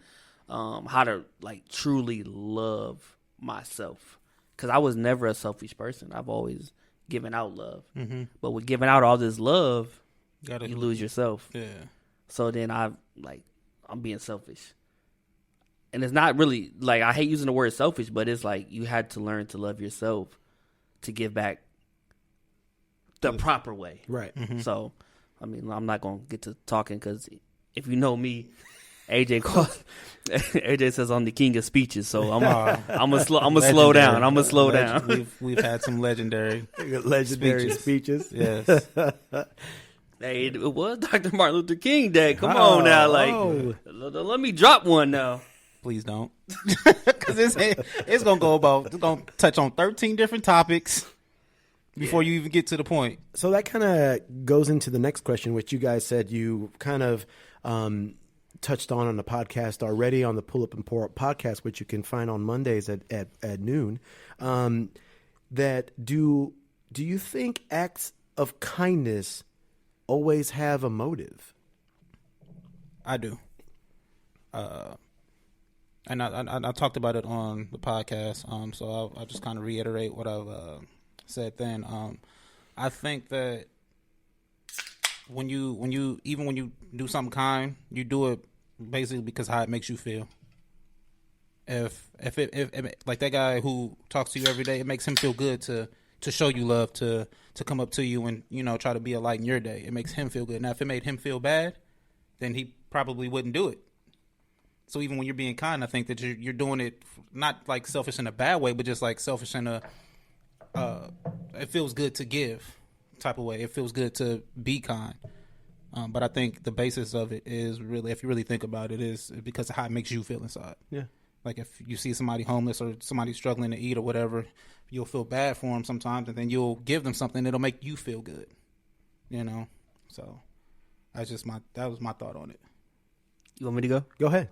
how to like truly love myself. Because I was never a selfish person. I've always given out love. But with giving out all this love, you lose yourself. Yeah. So then I'm being selfish. And it's not really, like, I hate using the word selfish, but it's like you had to learn to love yourself to give back the proper way. Right. So, I mean, I'm not going to get to talking because if you know me, AJ says I'm the king of speeches, so I'm gonna slow down. I'm gonna slow down. We've had some legendary speeches. Yes. Hey, it was Dr. Martin Luther King Day. Come on now, like, let me drop one now. Please don't, because it's gonna touch on 13 different topics before you even get to the point. So that kind of goes into the next question, which you guys said you kind of touched on the podcast already, on the Pull Up and Pour Up podcast, which you can find on Mondays at noon. That do you think acts of kindness always have a motive? I do. And I talked about it on the podcast, so I'll just kind of reiterate what I've said then. I think that when you do something kind, you do it basically because how it makes you feel. If like that guy who talks to you every day, it makes him feel good to show you love, to come up to you and, you know, try to be a light in your day. It makes him feel good. Now, if it made him feel bad, then he probably wouldn't do it. So even when you're being kind, I think that you're doing it not like selfish in a bad way, but just like selfish in a it feels good to give type of way. It feels good to be kind. But I think the basis of it is really, if you really think about it, is because of how it makes you feel inside. Yeah. Like if you see somebody homeless or somebody struggling to eat or whatever, you'll feel bad for them sometimes, and then you'll give them something that'll make you feel good. You know? So that was my thought on it. You want me to go? Go ahead.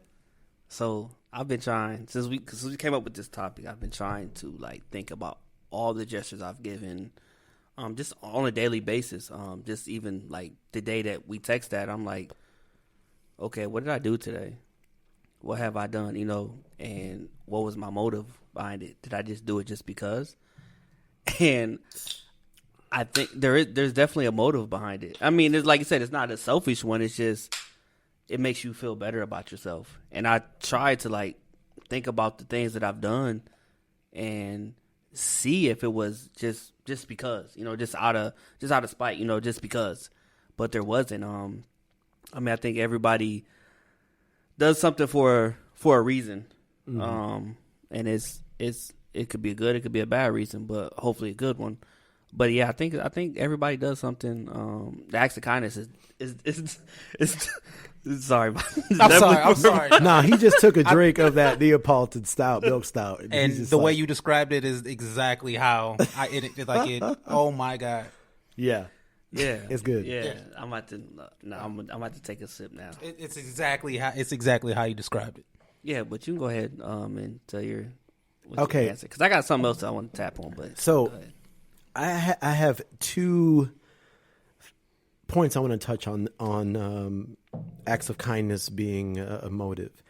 So I've been trying, since we came up with this topic, I've been trying to like think about all the gestures I've given just on a daily basis. Just even like the day that we text that, I'm like, okay, what did I do today? What have I done, you know, and what was my motive behind it? Did I just do it just because? And I think there's definitely a motive behind it. I mean, it's like you said, it's not a selfish one. It's just, it makes you feel better about yourself. And I try to like think about the things that I've done and see if it was just because, you know, just out of spite, you know, just because. But there wasn't. I mean, I think everybody does something for a reason. Mm-hmm. And it could be a good, it could be a bad reason, but hopefully a good one. But yeah, I think everybody does something. The acts of kindness is sorry. I'm sorry. No, he just took a drink of that Neapolitan stout, milk stout, and the way you described it is exactly how it. Oh my god. Yeah. Yeah, it's good. Yeah, I'm about to take a sip now. It's exactly how you described it. Yeah, but you can go ahead and tell your answer, because I got something else I want to tap on. But so I have 2 points I want to touch on acts of kindness being a motive.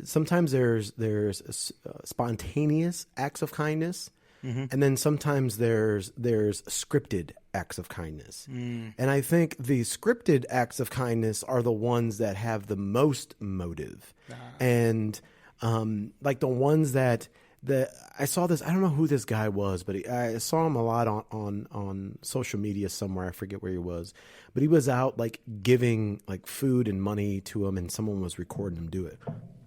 Sometimes there's spontaneous acts of kindness. Mm-hmm. And then sometimes there's scripted acts of kindness. And I think the scripted acts of kindness are the ones that have the most motive. And like the ones that I saw this. I don't know who this guy was, but I saw him a lot on social media somewhere. I forget where he was, but he was out like giving like food and money to him, and someone was recording him do it.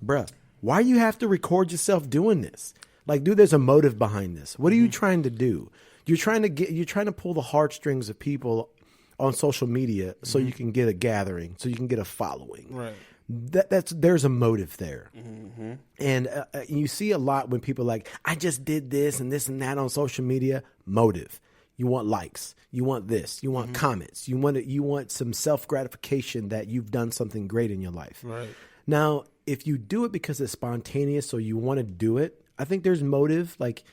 Bruh, why you have to record yourself doing this? Like, dude, there's a motive behind this. What are you trying to do? You're trying to pull the heartstrings of people on social media so you can get a gathering, so you can get a following. Right. There's a motive there. And you see a lot when people are like, I just did this and that on social media. Motive. You want likes. You want this. You want comments. You want some self-gratification that you've done something great in your life. Right. Now, if you do it because it's spontaneous or you want to do it, I think there's motive. Like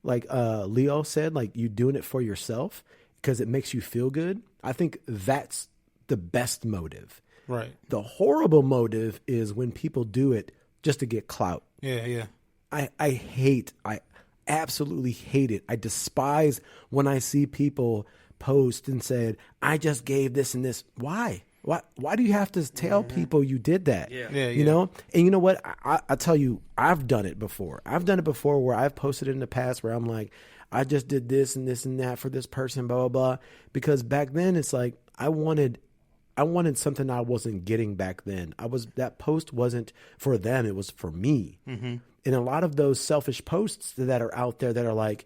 Leo said, like you doing it for yourself because it makes you feel good. I think that's the best motive. Right. The horrible motive is when people do it just to get clout. Yeah. I absolutely hate it. I despise when I see people post and said, I just gave this and this. Why? Why do you have to tell people you did that? Yeah. You know? And you know what? I tell you, I've done it before. I've done it before where I've posted in the past where I'm like, I just did this and this and that for this person, blah, blah, blah. Because back then it's like I wanted something I wasn't getting back then. That post wasn't for them. It was for me. And a lot of those selfish posts that are out there that are like,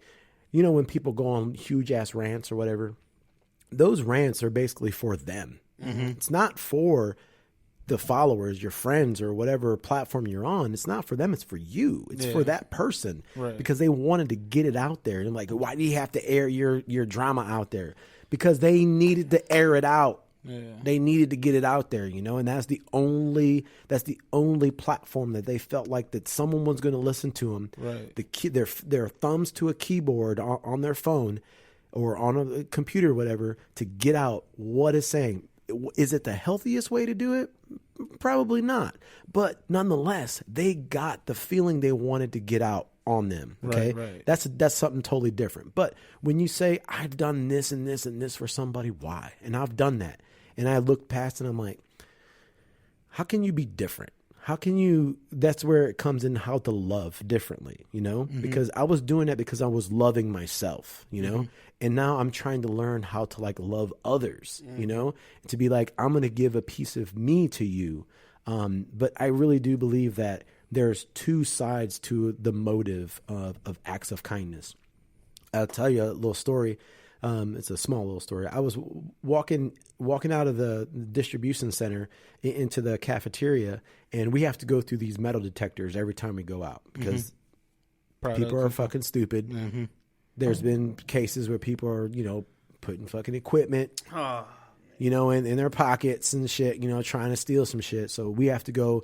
you know, when people go on huge ass rants or whatever, those rants are basically for them. It's not for the followers, your friends, or whatever platform you're on. It's not for them. It's for you. It's for that person because they wanted to get it out there. And like, why do you have to air your drama out there? Because they needed to air it out. Yeah. They needed to get it out there, you know, and that's the only platform that they felt like that someone was going to listen to them. Right. Their thumbs to a keyboard on their phone or on a computer or whatever to get out what is saying. Is it the healthiest way to do it? Probably not. But nonetheless, they got the feeling they wanted to get out on them. Okay. Right. That's something totally different. But when you say, I've done this and this and this for somebody, why? And I've done that. And I look past and I'm like, how can you be different? How can you, that's where it comes in how to love differently, you know, because I was doing that because I was loving myself, you know, and now I'm trying to learn how to like love others, you know, to be like, I'm going to give a piece of me to you. But I really do believe that there's two sides to the motive of acts of kindness. I'll tell you a little story. It's a small little story. I was walking out of the distribution center into the cafeteria, and we have to go through these metal detectors every time we go out because people are fucking stupid. There's been cases where people are, you know, putting fucking equipment, you know, in their pockets and shit, you know, trying to steal some shit. So we have to go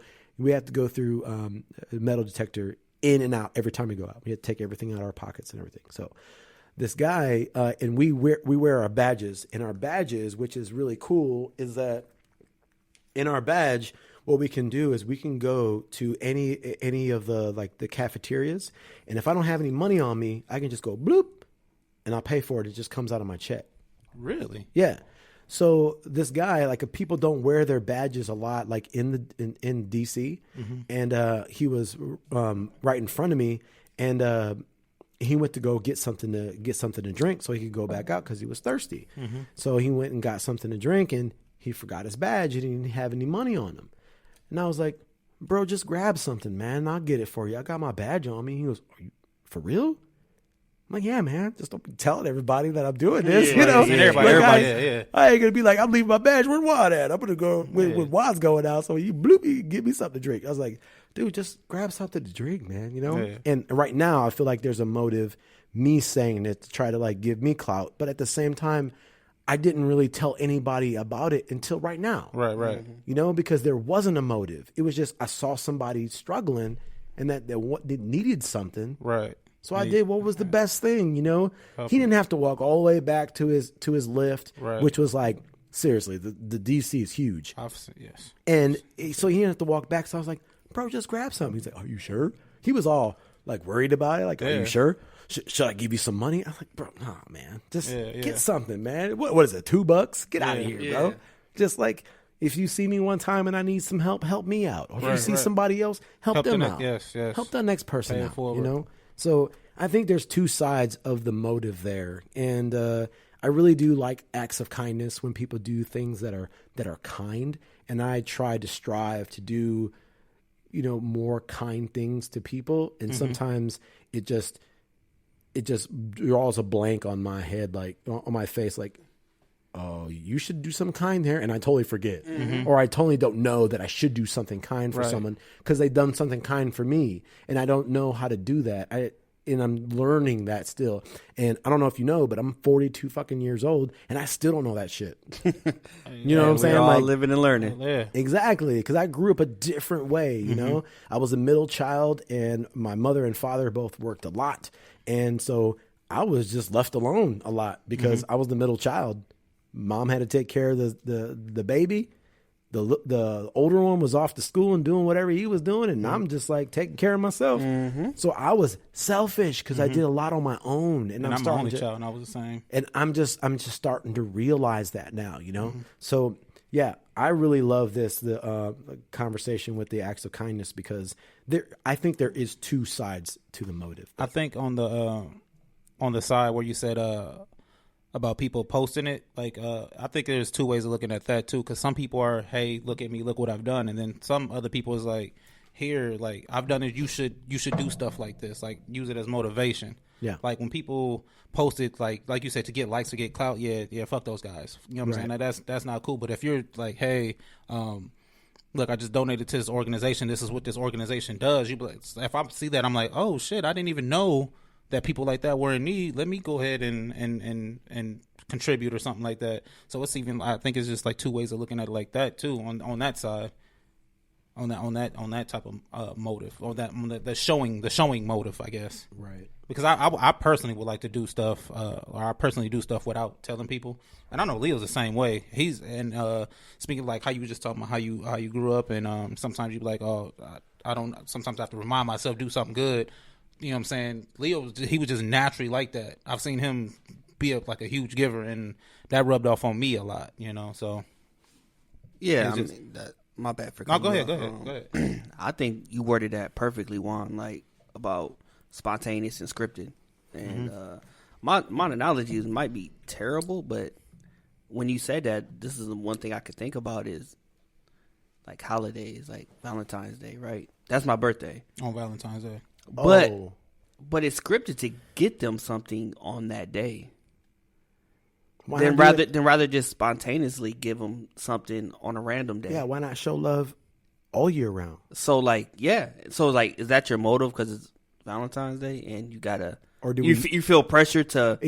through a metal detector in and out every time we go out. We have to take everything out of our pockets and everything. So this guy, and we wear our badges. And our badges, which is really cool, is that in our badge, what we can do is we can go to any of the cafeterias, and if I don't have any money on me, I can just go bloop, and I'll pay for it. It just comes out of my check. Really? Yeah. So this guy, like, people don't wear their badges a lot, like in DC, and he was right in front of me, and he went to go get something to drink so he could go back out because he was thirsty. So he went and got something to drink, and he forgot his badge. He didn't have any money on him. And I was like, bro, just grab something, man. I'll get it for you. I got my badge on me. He goes, are you for real? I'm like, yeah, man. Just don't be telling everybody that I'm doing this. Yeah, you know, yeah, everybody, I ain't gonna be like, I'm leaving my badge. Where's Wad at? I'm gonna go with Wad's going out. So you bloop, you give me something to drink. I was like, dude, just grab something to drink, man. You know. Yeah. And right now, I feel like there's a motive, me saying it to try to like give me clout, but at the same time, I didn't really tell anybody about it until right now. Right. You know, because there wasn't a motive. It was just I saw somebody struggling, and that they needed something. Right. So I did what was the best thing, you know. He didn't have to walk all the way back to his lift, which was like, seriously, the DC is huge. Yes. And so he didn't have to walk back. So I was like, bro, just grab something. He's like, are you sure? He was all like worried about it. Like, are you sure? Should I give you some money? I'm like, bro, nah, man. Just get something, man. What is it, $2? Get out of here, bro. Just like, if you see me one time and I need some help me out. Or if you see somebody else, help them out. Yes. Help the next person out, you know? So I think there's two sides of the motive there, and I really do like acts of kindness when people do things that are kind, and I try to strive to do, more kind things to people, and sometimes it just draws a blank on my head, like on my face, like, oh, you should do something kind there, and I totally forget, or I totally don't know that I should do something kind for someone because they've done something kind for me, and I don't know how to do that. And I'm learning that still. And I don't know if you know, but I'm 42 fucking years old, and I still don't know that shit. You know what I'm saying? We're all like living and learning. Yeah. Exactly, because I grew up a different way. You know, I was a middle child, and my mother and father both worked a lot, and so I was just left alone a lot because I was the middle child. Mom had to take care of the baby. The older one was off to school and doing whatever he was doing, and I'm just like taking care of myself. So I was selfish because I did a lot on my own, and I'm my starting only to, child, and I was the same. and I'm just starting to realize that now, So yeah, I really love the conversation with the acts of kindness because I think there is two sides to the motive. I think on the side where you said about people posting it, like I think there's two ways of looking at that too, because some people are, hey, look at me, look what I've done, and then some other people is like, here, like I've done it, you should do stuff like this, like use it as motivation. Yeah. Like when people post it, like you said, to get likes, to get clout, yeah, fuck those guys. You know what I'm saying? Now, that's not cool. But if you're like, hey, look, I just donated to this organization, this is what this organization does, you be like, if I see that, I'm like, oh shit, I didn't even know that people like that were in need. Let me go ahead and contribute or something like that. So it's even, I think it's just like two ways of looking at it like that too, on that side, on that type of motive, or the showing motive, I guess. Right. Because I personally would like to do stuff, or I personally do stuff without telling people, and I know Leo's the same way. He's speaking of like how you were just talking about how you grew up, and sometimes you be like, oh, I don't. Sometimes I have to remind myself do something good. You know what I'm saying? Leo, he was just naturally like that. I've seen him be a huge giver, and that rubbed off on me a lot, so. Yeah, my bad for No, coming go up. ahead. I think you worded that perfectly, Juan, like about spontaneous and scripted. And my analogies might be terrible, but when you said that, this is the one thing I could think about is like holidays, like Valentine's Day, right? That's my birthday. On Valentine's Day. But it's scripted to get them something on that day. Than rather just spontaneously give them something on a random day. Yeah, why not show love all year round? So like, is that your motive because it's Valentine's Day and you gotta, or do you feel pressure to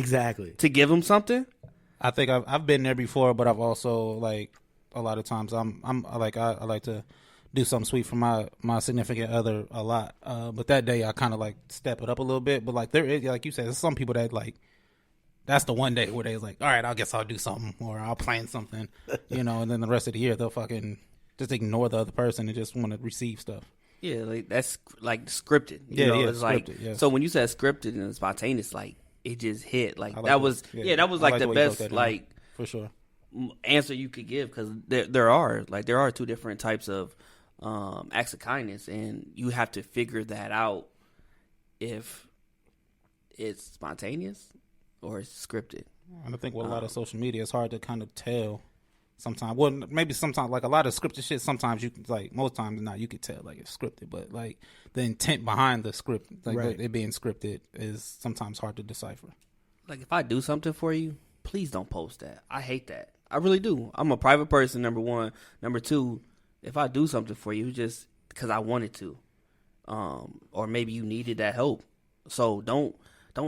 to give them something? I think I've been there before, but I've also like a lot of times I'm like I like to do something sweet for my significant other a lot. But that day I kind of like step it up a little bit. But like there is, like you said, there's some people that like, that's the one day where they're like, all right, I guess I'll do something or I'll plan something, and then the rest of the year they'll fucking just ignore the other person and just want to receive stuff. Yeah, like that's like scripted. It's scripted, like yes. So when you said scripted and spontaneous, like it just hit. Like that was that was I like the best like for sure answer you could give, because there are two different types of acts of kindness, and you have to figure that out if it's spontaneous or it's scripted. And I think with a lot of social media, it's hard to kind of tell sometimes. Well, maybe sometimes, like a lot of scripted shit, sometimes you can, like, most times not, you could tell, like, it's scripted. But, like, the intent behind the script, like, it being scripted is sometimes hard to decipher. Like, if I do something for you, please don't post that. I hate that. I really do. I'm a private person, number one. Number two, if I do something for you, just because I wanted to. Or maybe you needed that help. So don't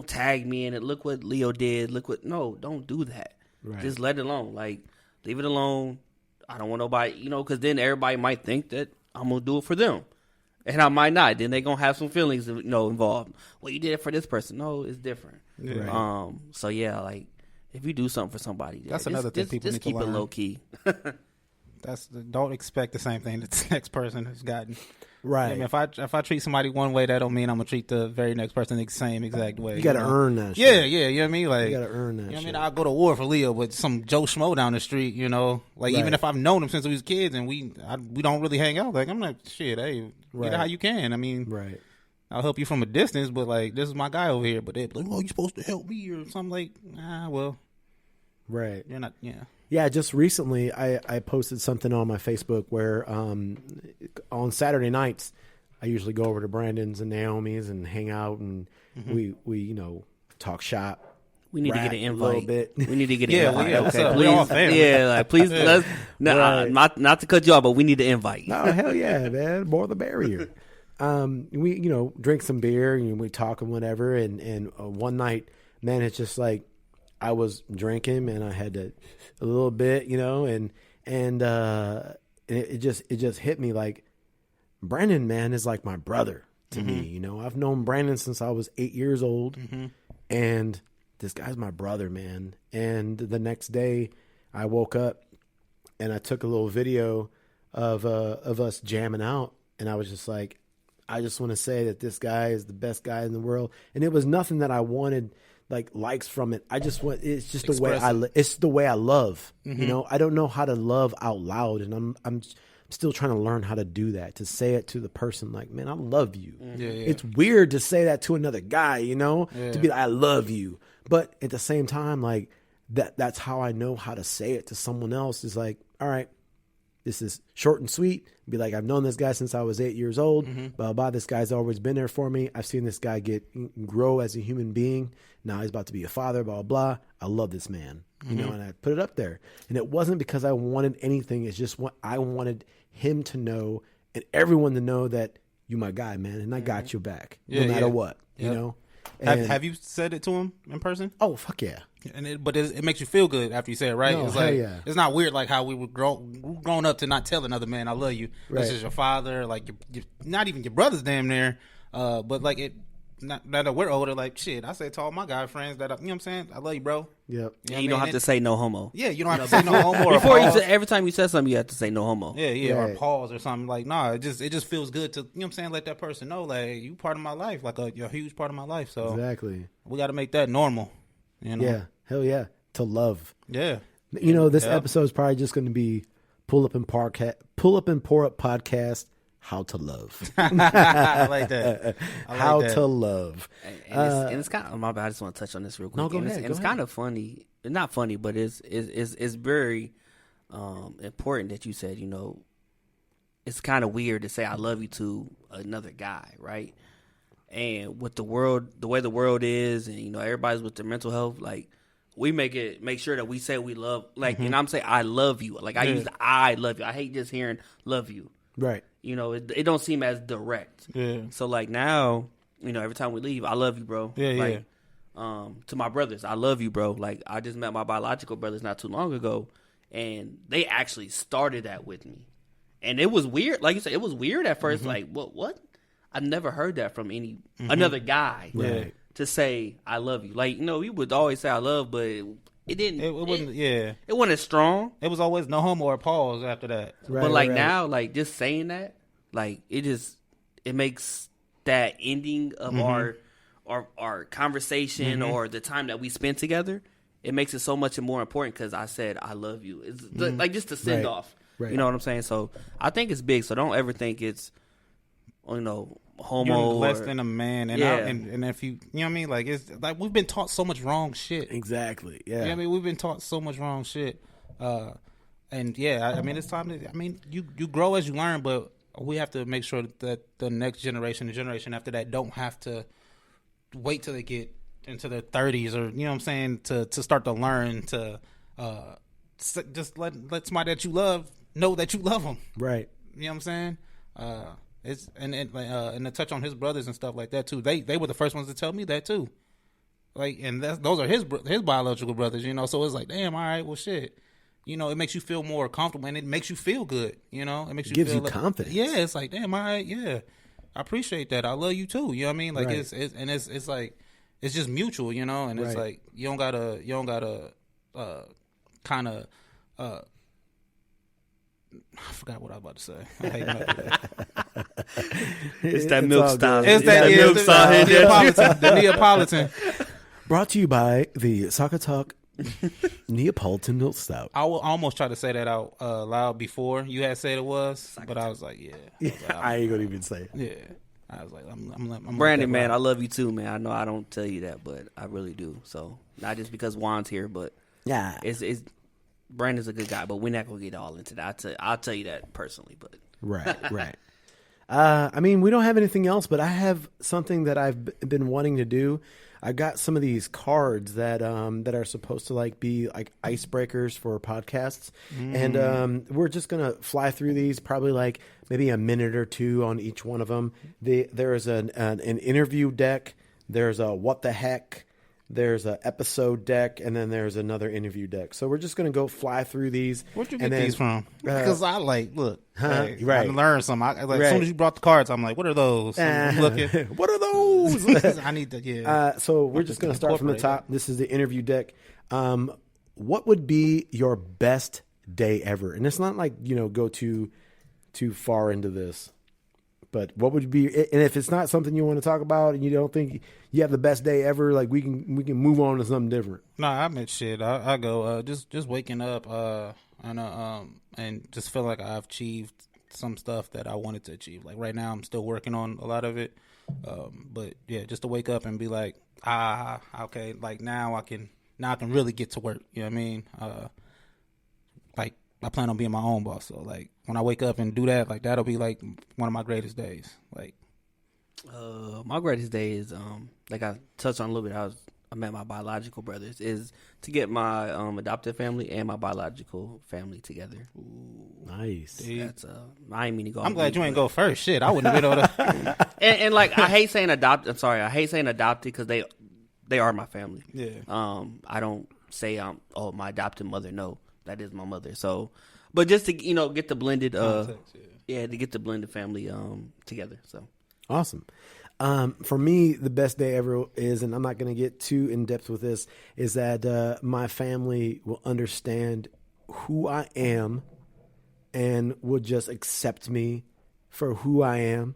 tag me in it. Look what Leo did. No, don't do that. Right. Just let it alone. Like, leave it alone. I don't want nobody, because then everybody might think that I'm going to do it for them. And I might not. Then they're going to have some feelings, involved. Well, you did it for this person. No, it's different. Yeah. Right. So, yeah, like, if you do something for somebody, that's another thing people need to learn. Just keep it low key. Don't expect the same thing that the next person has gotten. Right. I mean, if I treat somebody one way, that don't mean I'm gonna treat the very next person the same exact way. You gotta earn that shit. Yeah, you know what I mean? Like, you gotta earn that shit. I mean? I'll go to war for Leo, but some Joe Schmo down the street, like, even if I've known him since we was kids and we don't really hang out, like, I'm like, shit, hey, get it how you can. I mean, right. I'll help you from a distance, but like this is my guy over here. But they're like, oh, you're supposed to help me or something like. Well, right. You're not. Yeah. Yeah, just recently I posted something on my Facebook where on Saturday nights I usually go over to Brandon's and Naomi's and hang out and we talk shop. We need to get an invite. A little bit. We need to get an invite. Okay, we're all family. Yeah, like, please. Let's not to cut you off, but we need to invite. No, hell yeah, man. More the merrier. We drink some beer and we talk and whatever. And one night, man, it's just like I was drinking and I had a little bit, and it just hit me like Brandon, man, is like my brother to me. I've known Brandon since I was 8 years old, and this guy's my brother, man. And the next day, I woke up and I took a little video of us jamming out, and I was just like, I just want to say that this guy is the best guy in the world. And it was nothing that I wanted like likes from it. I just want, it's just the way it's the way I love. I don't know how to love out loud, and I'm still trying to learn how to do that, to say it to the person like, man, I love you. It's weird to say that to another guy, to be like, I love you. But at the same time, like that's how I know how to say it to someone else, is like, all right, this is short and sweet. Be like, I've known this guy since I was 8 years old. Blah, blah. This guy's always been there for me. I've seen this guy grow as a human being. Now he's about to be a father, blah, blah. I love this man, and I put it up there. And it wasn't because I wanted anything. It's just what I wanted him to know and everyone to know that you my guy, man, and I got your back no matter what, you know. And have you said it to him in person? Oh, fuck yeah. But it makes you feel good after you say it, right? No, it's like yeah. It's not weird like how we were grown up to not tell another man I love you. Right. This is your father, like your not even your brother's damn near. But like it, not that we're older, like shit. I say to all my guy friends that you know what I'm saying, I love you, bro. Yep. You don't have to say no homo. Yeah, you don't have to say no homo. Or Before pause. every time you said something, you have to say no homo. Yeah, Right. or pause or something. Like, nah, it just feels good to, you know what I'm saying, let that person know, like, you part of my life, like you're a huge part of my life. So Exactly. we got to make that normal, you know? Yeah. Hell yeah. To love. Yeah. This episode is probably just going to be pull up and pour up podcast. How to love. I like that. How to love. And it's kind of, my bad, I just want to touch on this real quick. No, go ahead. It's kind of funny. Not funny, but it's very important that you said, it's kind of weird to say I love you to another guy, right? And with the way the world is, and everybody's with their mental health, like we make sure that we say we love, like, and I'm saying I love you. Like I use the I love you. I hate just hearing love you. Right. It don't seem as direct. Yeah. So like now, every time we leave, I love you, bro. Yeah, like, to my brothers, I love you, bro. Like I just met my biological brothers not too long ago, and they actually started that with me, and it was weird. Like you said, it was weird at first. Like what? I never heard that from another guy. Right. To say I love you. Like we would always say I love, but it didn't. It wasn't. Yeah. It wasn't as strong. It was always no homo or pause after that. Right, But like right. now, like just saying that, like it makes that ending of our conversation or the time that we spent together, it makes it so much more important because I said I love you. It's like just to send Right. off. Right. You know what I'm saying? So I think it's big. So don't ever think it's homo You're less or, than a man, and Yeah. and if you know what I mean, like it's like we've been taught so much wrong shit. Exactly. Yeah. You know what I mean, we've been taught so much wrong shit. And yeah, I mean, it's time to. I mean, you grow as you learn, but we have to make sure that the next generation, the generation after that, don't have to wait till they get into their 30s or you know what I'm saying to start to learn to just let somebody that you love know that you love them. Right. You know what I'm saying? It's and to touch on his brothers and stuff like that too. They were the first ones to tell me that too. Like, and those are his biological brothers, So it's like, damn, all right, well, shit. It makes you feel more comfortable and it makes you feel good. It makes you Gives feel you like, confidence. Yeah, it's like, damn, all right, yeah, I appreciate that. I love you too. You know what I mean? Like Right. it's like it's just mutual, and it's Right. like you don't gotta kind of. I forgot what I was about to say. I hate when I do that. it's that It's milk all style. good. It's that milk style. the Neapolitan. Brought to you by the Soccer Talk Neapolitan Milk Stout. I almost tried to say that out loud before you had said it was, but I was like, yeah. I ain't gonna even say it. Yeah. I was like, I'm Brandon, man, I love you too, man. I know I don't tell you that, but I really do. So not just because Juan's here, but yeah, it's Brandon's a good guy, but we're not gonna get all into that. I'll tell you that personally, but right. I mean, we don't have anything else, but I have something that I've been wanting to do. I got some of these cards that are supposed to like be like icebreakers for podcasts, and we're just gonna fly through these, probably like maybe a minute or two on each one of them. There is an interview deck. There's a what the heck. There's an episode deck, and then there's another interview deck. So we're just going to go fly through these. Where'd you get these from? Because I look. Right. I learned some. As soon as you brought the cards, I'm like, what are those? I'm looking. What are those? I need to, yeah. So we're just going to start from the top. This is the interview deck. What would be your best day ever? And it's not like, go too far into this. But what would be, and if it's not something you want to talk about and you don't think you have the best day ever, like we can move on to something different. No, I meant shit. I go just waking up and just feel like I've achieved some stuff that I wanted to achieve. Like right now, I'm still working on a lot of it. But yeah, just to wake up and be like, okay, like now I can really get to work. You know what I mean? Like I plan on being my own boss. So like when I wake up and do that, like that'll be like one of my greatest days. Like, my greatest day is like I touched on a little bit. I met my biological brothers. Is to get my adopted family and my biological family together. Ooh, nice. That's I ain't mean to go. I'm glad you ain't go first. Shit, I wouldn't have been able to. and like I hate saying adopted. I'm sorry, I hate saying adopted because they are my family. Yeah. I don't say my adopted mother. No, that is my mother. So, but just to get the blended to get the blended family together. So awesome. For me, the best day ever is, and I'm not going to get too in depth with this, is that my family will understand who I am and will just accept me for who I am,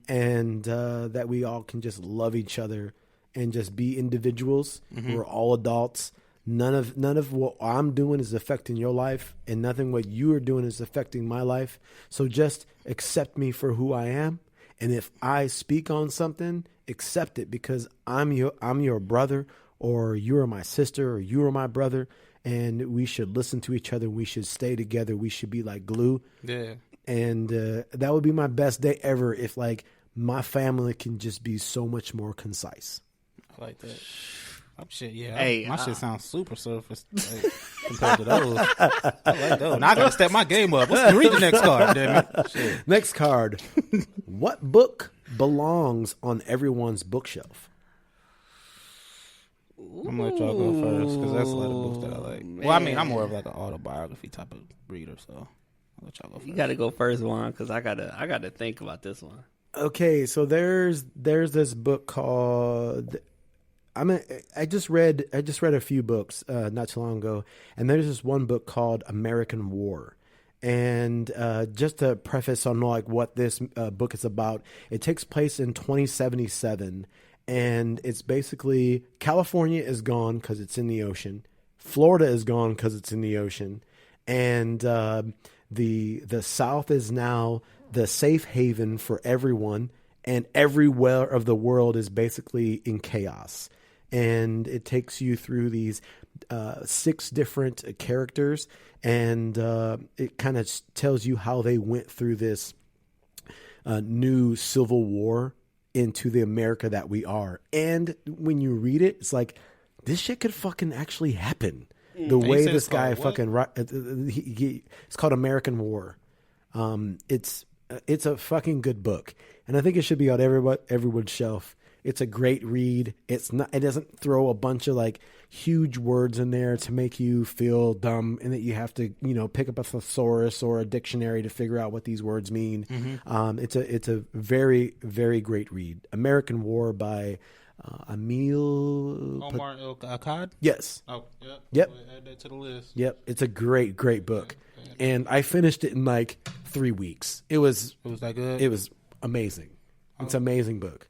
and that we all can just love each other and just be individuals. We're all adults. None of what I'm doing is affecting your life, and nothing what you are doing is affecting my life. So just accept me for who I am. And if I speak on something, accept it, because I'm your brother, or you are my sister, or you are my brother, and we should listen to each other. We should stay together. We should be like glue. Yeah. And that would be my best day ever if like my family can just be so much more concise. I like that. Shit, yeah. Hey, my shit sounds super surface compared to those. I like those. Now I gotta step my game up. Read the next card, damn it. Shit. Next card. What book belongs on everyone's bookshelf? I'm gonna let y'all go first because that's a lot of books that I like. Man. Well, I mean, I'm more of like an autobiography type of reader, so I'll let y'all go first. You gotta go first, Juan, because I gotta think about this one. Okay, so there's this book called. I just read a few books not too long ago, and there's this one book called American War. And just to preface on like what this book is about, it takes place in 2077, and it's basically California is gone because it's in the ocean, Florida is gone because it's in the ocean, and the South is now the safe haven for everyone, and everywhere of the world is basically in chaos. And it takes you through these 6 different characters, and it kind of tells you how they went through this new civil war into the America that we are. And when you read it, it's like, this shit could fucking actually happen. The way this guy fucking it's called American War. It's a fucking good book, and I think it should be on everyone's shelf. It's a great read. It doesn't throw a bunch of like huge words in there to make you feel dumb and that you have to, pick up a thesaurus or a dictionary to figure out what these words mean. It's a very, very great read. American War by Emil Omar El-Akkad? Yes. Oh, yeah. Yep. We'll add that to the list. Yep. It's a great, great book. And I finished it in like 3 weeks. It was that good? It was amazing. It's an amazing book.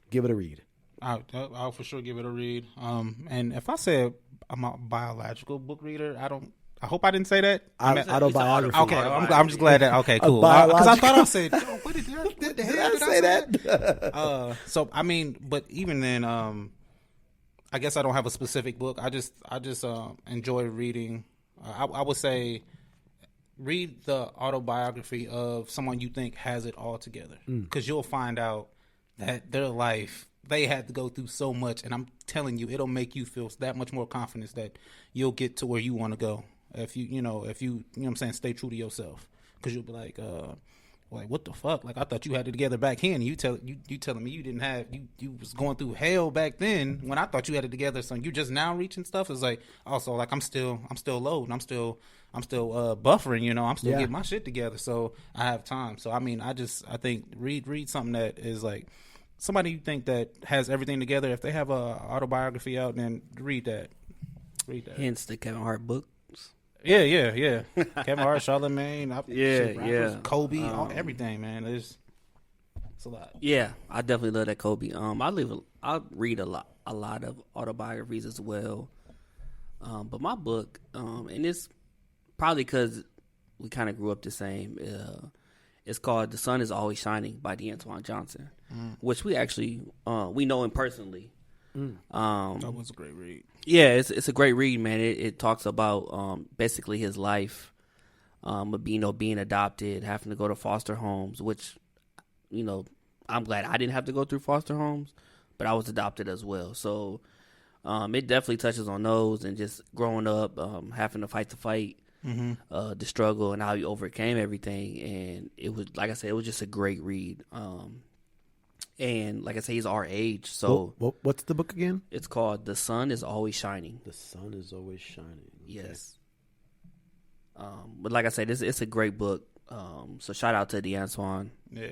Give it a read. I'll for sure give it a read. And if I say I'm a biological book reader, I I hope I didn't say that. Autobiography. Okay, I'm just glad that. Okay, cool. Because I thought I said, what did I say that? So I mean, but even then, I guess I don't have a specific book. I just enjoy reading. I would say read the autobiography of someone you think has it all together, because you'll find out that their life, they had to go through so much, and I'm telling you, it'll make you feel that much more confidence that you'll get to where you want to go if you know what I'm saying, stay true to yourself, because you'll be like what the fuck, like I thought you had it together back then, and you telling me you didn't have, you was going through hell back then when I thought you had it together, so you just now reaching stuff. Is like, also like I'm still low, and I'm still buffering, I'm still getting my shit together, so I have time. So I mean, I think read something that is like somebody you think that has everything together. If they have a autobiography out, then read that. Hence the Kevin Hart book. Yeah. Kevin Hart, Charlamagne, Kobe, everything, man. It's a lot. Yeah, I definitely love that Kobe. I read a lot of autobiographies as well. But my book, and it's probably because we kind of grew up the same. It's called "The Sun Is Always Shining" by DeAntoine Johnson, which we actually we know him personally. That was a great read. Yeah, it's a great read, man. It talks about basically his life, of being adopted, having to go to foster homes, which, I'm glad I didn't have to go through foster homes, but I was adopted as well. So it definitely touches on those, and just growing up, having to fight the fight, the struggle, and how he overcame everything. And it was, like I said, it was just a great read. And like I say, he's our age. So what's the book again? It's called "The Sun Is Always Shining." The Sun Is Always Shining. Okay. Yes. But like I said, it's a great book. So shout out to DeAntoine. Yeah.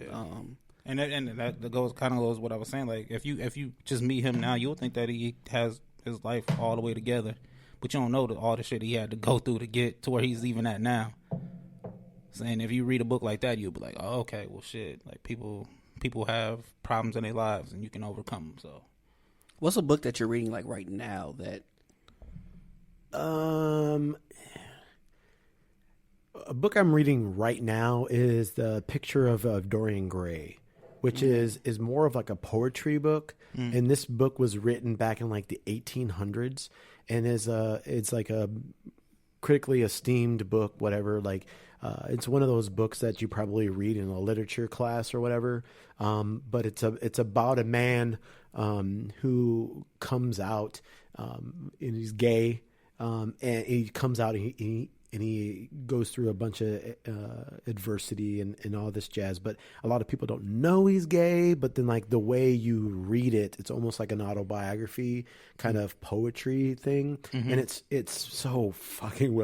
And that goes what I was saying. Like if you just meet him now, you'll think that he has his life all the way together, but you don't know all the shit he had to go through to get to where he's even at now. And if you read a book like that, you'll be like, oh, okay, well, shit. Like people have problems in their lives, and you can overcome them. So, what's a book that you're reading like right now that? A book I'm reading right now is The Picture of Dorian Gray, which is more of like a poetry book. And this book was written back in like the 1800s, and it's like a critically esteemed book, whatever. Like, it's one of those books that you probably read in a literature class or whatever. But it's about a man who comes out, and he's gay, and he comes out and he goes through a bunch of adversity and all this jazz. But a lot of people don't know he's gay. But then, like, the way you read it, it's almost like an autobiography kind of poetry thing, and it's so fucking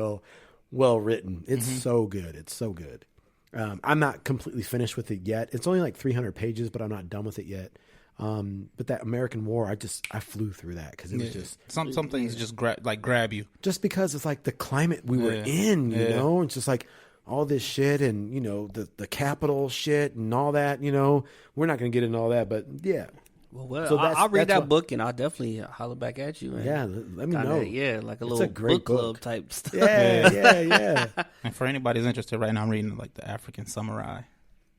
well written. It's so good. It's so good. I'm not completely finished with it yet. It's only like 300 pages, but I'm not done with it yet. But that American War, I flew through that because it was just some things just grab you. Just because it's like the climate we were in, you know, it's just like all this shit and the Capitol shit and all that. We're not going to get into all that, but yeah. Well, so I'll read that book and I'll definitely holler back at you. And let me know. Yeah, like a little book club type stuff. Yeah. And for anybody who's interested right now, I'm reading like the African Samurai.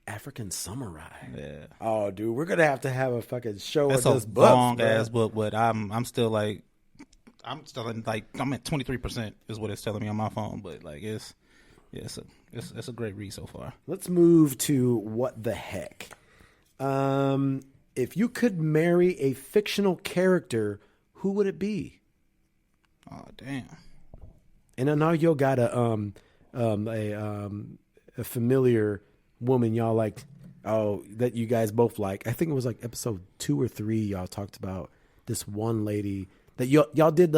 African Samurai. Yeah. Oh, dude, we're gonna have to have a fucking show with this book. It's a long ass book, but I'm still at 23% is what it's telling me on my phone. But like it's a great read so far. Let's move to what the heck. If you could marry a fictional character, who would it be? Oh, damn. And I know you got a familiar woman y'all like, that you guys both like. I think it was like episode 2 or 3. Y'all talked about this one lady that y'all did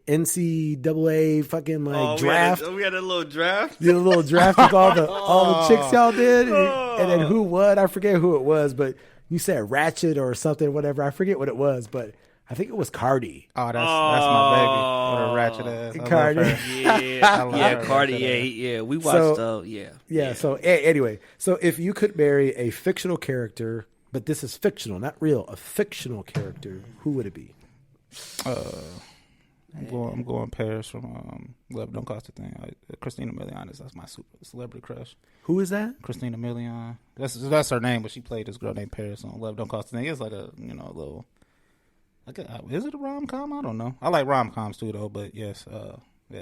NCAA fucking draft. We had a little draft. Did a little draft with all the chicks y'all did, and then who what? I forget who it was, but you said Ratchet or something, whatever. I forget what it was, but I think it was Cardi. Oh, that's my baby. What a ratchet ass. Cardi. Cardi. Yeah. We watched. Yeah. So anyway, so if you could marry a fictional character, but this is fictional, not real, a fictional character, who would it be? I'm going Paris from Love Don't Cost a Thing. Christina Milian that's my super celebrity crush. Who is that? Christina Milian. That's her name, but she played this girl named Paris on Love Don't Cost a Thing. It's like a a little. Is it a rom-com? I don't know. I like rom-coms too, though. But yes,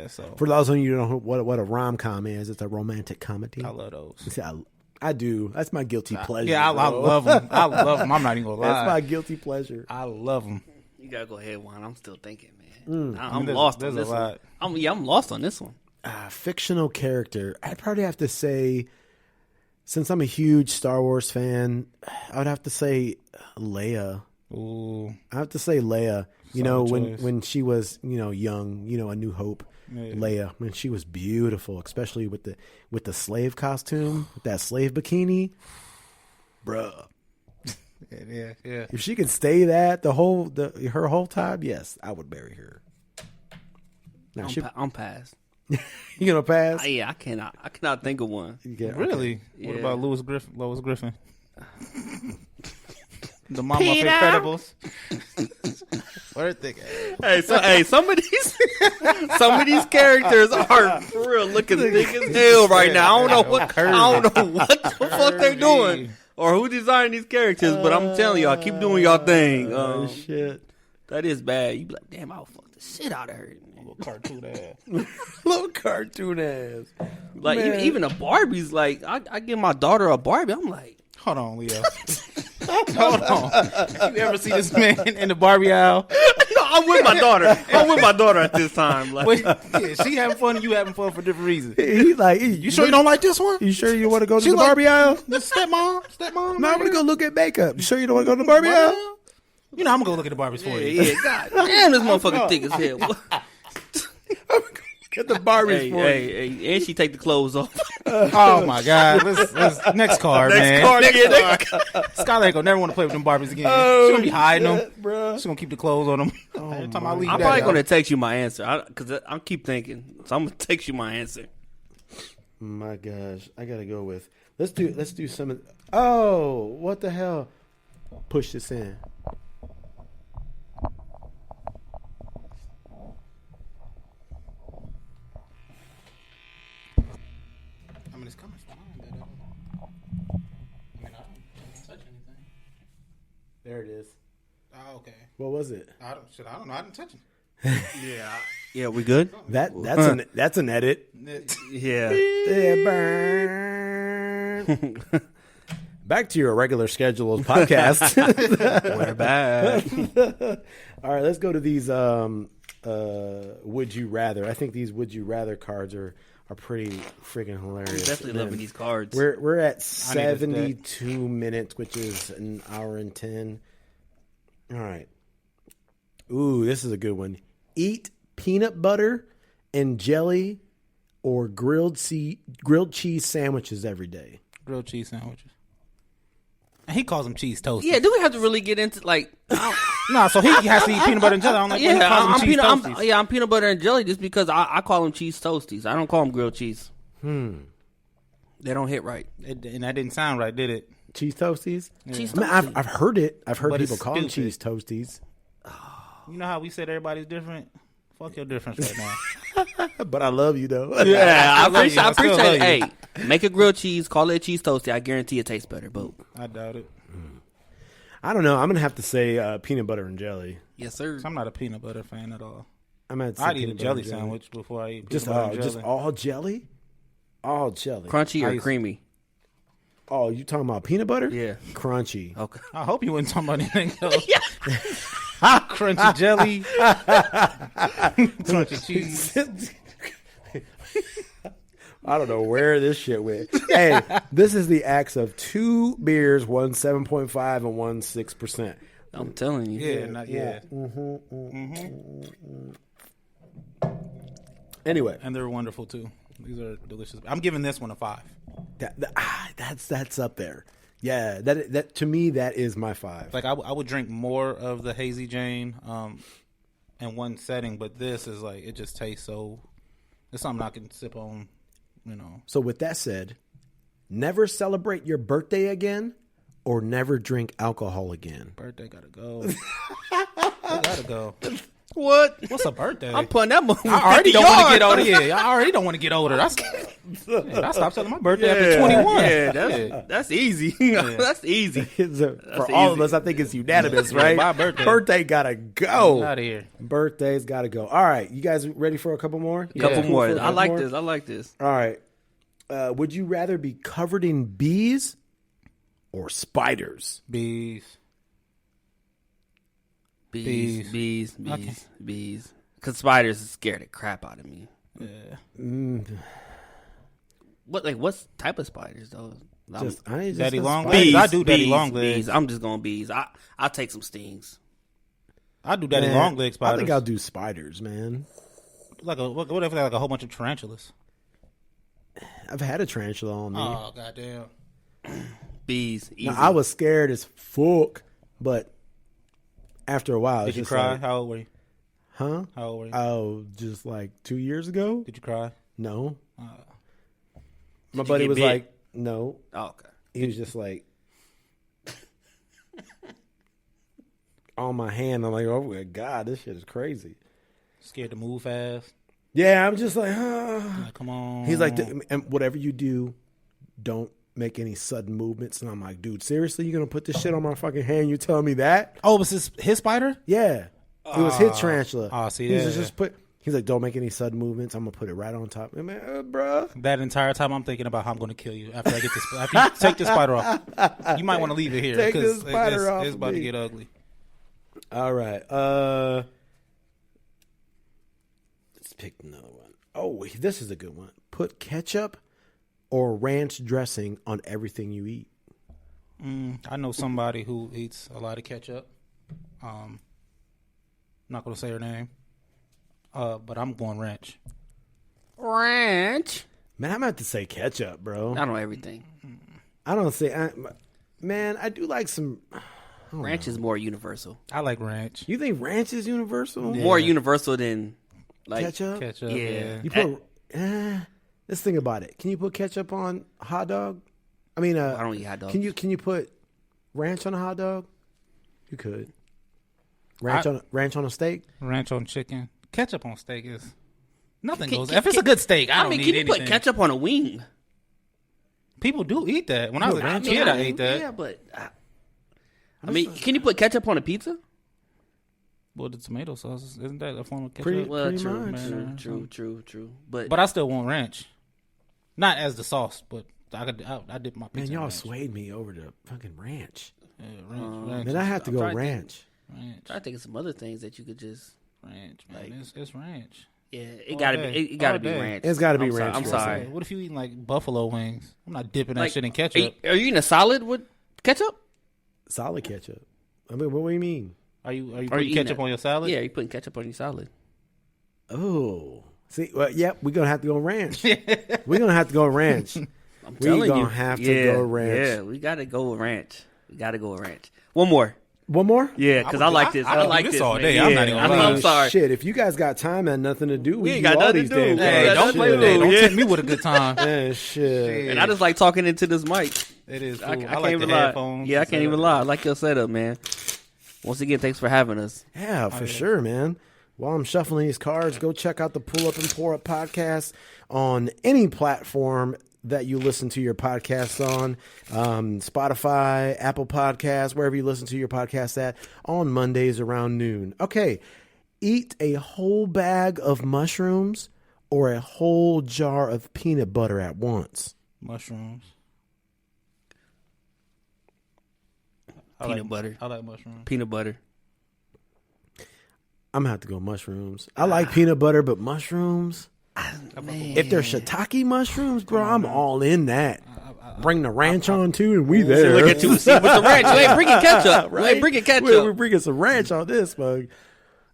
So for those of you who don't know what a rom-com is, it's a romantic comedy. I love those. See, I do. That's my guilty pleasure. Yeah, I love them. I love them. I'm not even gonna lie. That's my guilty pleasure. I love them. You gotta go ahead, Juan. I'm still thinking, man. I'm There's lost on this a lot. one. I'm lost on this one. Fictional character. I'd probably have to say, since I'm a huge Star Wars fan, I would have to say Leia. Ooh. I have to say Leia. You know, choice. when she was, young, A New Hope. Yeah. Leia, when she was beautiful, especially with the slave costume, with that slave bikini, bruh. Yeah. If she could stay that her whole time, yes, I would marry her. Now I'm past. you gonna pass? Yeah, I cannot think of one. Really? Yeah. What about Lois Griffin? The mama of Incredibles. What are they thinking? Hey, some of these characters are for real looking thick as hell right now. I don't know what the fuck they're doing or who designed these characters, but I'm telling y'all, keep doing y'all thing. Shit, that is bad. You be like, damn, I'll fuck the shit out of her. Little cartoon ass. little cartoon ass. Like even a Barbie's like, I give my daughter a Barbie. I'm like, hold on, Leo. Hold on. You ever see this man in the Barbie aisle? no, I'm with my daughter. I'm with my daughter at this time. Like, Wait, she having fun and you having fun for different reasons. He's like, You sure you don't like this one? You sure you want to go to She the like- Barbie aisle? The stepmom? No, I'm gonna go look at makeup. You sure you don't want to go to the Barbie aisle? You know, I'm gonna go look at the Barbies for you. yeah, God damn, this motherfucker thick as hell. Get the Barbies Hey, for you. hey, and she take the clothes off. Oh my God! Let's next card, man. Next card. Skylar ain't gonna never want to play with them Barbies again. Oh, She gonna be hiding them. bro. She gonna keep the clothes on them. Every time I leave, I'm that probably out. gonna text you my answer because I keep thinking. So I'm gonna text you my answer. My gosh, I gotta go with. Let's do some. Oh, what the hell? Push this in. I mean, it's coming from mine. I don't touch anything. There it is. Oh, okay. What was it? I don't know. I didn't touch it. Yeah, we good. That's an edit. Yeah. Yeah, burn. Back to your regular scheduled podcast. We're back. All right, let's go to these would you rather. I think these would you rather cards are pretty freaking hilarious. Definitely loving these cards. We're at I need this 72 minutes, which is an hour and 10. All right. Ooh, this is a good one. Eat peanut butter and jelly or grilled cheese sandwiches every day. Grilled cheese sandwiches. And he calls them cheese toasties. Yeah, do we have to really get into like? No, so he has to eat peanut butter and jelly. I don't like when he Yeah, calls them cheese toasties. I'm peanut butter and jelly just because I call them cheese toasties. I don't call them grilled cheese. They don't hit right. And that didn't sound right, did it? Cheese toasties? Cheese I mean, toasties. I've heard it. I've heard But people it's call them stupid. cheese toasties. You know how we said everybody's different? Fuck your difference right now. But I love you, though. Yeah, I love you. I still appreciate it. love Hey, make a grilled cheese, call it a cheese toasty. I guarantee it tastes better. But I doubt it. I don't know. I'm going to have to say peanut butter and jelly. yes, sir. I'm not a peanut butter fan at all. I'm gonna say I'd eat a peanut butter jelly and sandwich before I eat peanut Just butter and jelly. just all jelly? All jelly. Crunchy or Ice. creamy? Oh, you talking about peanut butter? Yeah. Crunchy. Okay. I hope you wasn't talking about anything else. Crunchy jelly. Crunchy cheese. I don't know where this shit went. Hey, this is the acts of 2 beers, one 7.5 and one 6%. I'm telling you. Yeah. Anyway, And they're wonderful too. These are delicious. I'm giving this one a 5. that's up there. Yeah, that to me that is my 5. Like I would drink more of the Hazy Jane in one setting, but this is like, it just tastes so. It's something I can sip on, you know. So with that said, never celebrate your birthday again or never drink alcohol again. Birthday gotta go. gotta go. What? What's a birthday? I'm putting that movie. I already don't want to get older. Yeah, I already don't want to get older. I stopped telling my birthday after 21. Yeah, that's easy. That's easy. For all of us, I think it's unanimous, right? My birthday gotta go. Out of here. Birthday's gotta go. All right, you guys ready for a couple more? Couple more. For a I like more? this. I like this. All right. Would you rather be covered in bees or spiders? Bees. Bees. Because spiders scare the crap out of me. Yeah. What type of spiders though? Daddy long spiders. legs. I do daddy long legs. Bees. I'm just going bees. I'll take some stings. I do daddy long leg spiders. I think I'll do spiders, man. What if like a whole bunch of tarantulas? I've had a tarantula on me. Oh goddamn. Bees. Easy. Now, I was scared as fuck, but after a while, Did you cry? How old were you? Huh? How old were you? Oh, just like 2 years ago. Did you cry? No. My Did buddy you get was bit? like, no. Oh, okay. He was just like on my hand. I'm like, oh my God, this shit is crazy. Scared to move fast. Yeah, I'm just like, Like, come on. He's like, and whatever you do, don't make any sudden movements. And I'm like, dude, seriously, you gonna put this shit on my fucking hand? You telling me that? Oh, was this his spider? Yeah, it was his tarantula. Oh, see, he's yeah. just He's like, don't make any sudden movements. I'm gonna put it right on top. And man, bruh. That entire time, I'm thinking about how I'm going to kill you after I get this. After you take this spider off, you might want to leave it here Take this because spider off it's about me. to get ugly. All right, let's pick another one. Oh, this is a good one. Put ketchup or ranch dressing on everything you eat. I know somebody who eats a lot of ketchup. Not going to say her name, but I'm going ranch. Ranch. Man, I'm about to say ketchup, bro. Not on everything. I don't say. Man, I do like some. Ranch is more universal. I like ranch. You think ranch is universal? Yeah. More universal than like Ketchup? Ketchup, Yeah. yeah. You put. Let's think about it. Can you put ketchup on a hot dog? I mean, I don't eat hot dogs. Can you put ranch on a hot dog? You could. Ranch on a steak. Ranch on chicken. Ketchup on steak is nothing Can- goes. can- If it's can- a good steak, I don't mean, need can you anything. put ketchup on a wing? People do eat that. When I was a ranch kid, on I ate that. Yeah, but I mean, can you put ketchup on a pizza? Well, the tomato sauce isn't that a form of ketchup? Pretty Well, much. Man. true. But But I still want ranch, not as the sauce, but I dip my pizza. Man, in y'all ranch. swayed me over to fucking ranch. Yeah, ranch. Then I have to go trying to ranch. Ranch. I think of some other things that you could just. Ranch, man. It's ranch. Yeah, it All gotta day. be. It gotta All be day. ranch. It's gotta be I'm sorry- ranch I'm dressing. sorry. What if you eating like buffalo wings? I'm not dipping that Like, shit in Are ketchup. you eating a salad with ketchup? Solid ketchup. I mean, what do you mean? Are you Are you putting eating ketchup that? on your salad? Yeah, you putting ketchup on your salad. Oh, see, well, yep, we're gonna have to go ranch. We're gonna have to go ranch. I'm We telling gonna you, have to yeah, go ranch. Yeah, we gotta go with ranch. We gotta go with ranch. One more. One more? Yeah, because I like this. I I could like do this this all man. day. I'm not even gonna lie. I'm sorry. Shit, if you guys got time and nothing to do, We ain't do got all nothing these to do. damn Hey, Hey, cards. don't play with that. Don't tempt me with a good time. Man, shit. And I just like talking into this mic. It is. I Cool. can't like even the lie. headphones. Yeah, I can't even lie. I like your setup, man. Once again, thanks for having us. Yeah, for sure, man. While I'm shuffling these cards, go check out the Pull Up and Pour Up podcast on any platform that you listen to your podcasts on. Spotify, Apple Podcasts, wherever you listen to your podcast at, on Mondays around noon. Okay, eat a whole bag of mushrooms or a whole jar of peanut butter at once. Mushrooms. Peanut butter. I like mushrooms. Peanut butter. I'm going to have to go mushrooms. I like peanut butter, but mushrooms... If they're shiitake mushrooms, bro, I'm all in that. Bring the ranch on too, and we there. Look at you. See, with the ranch, you ain't bringing ketchup. You Right? ain't bringing ketchup. We're bringing some ranch on this, mug.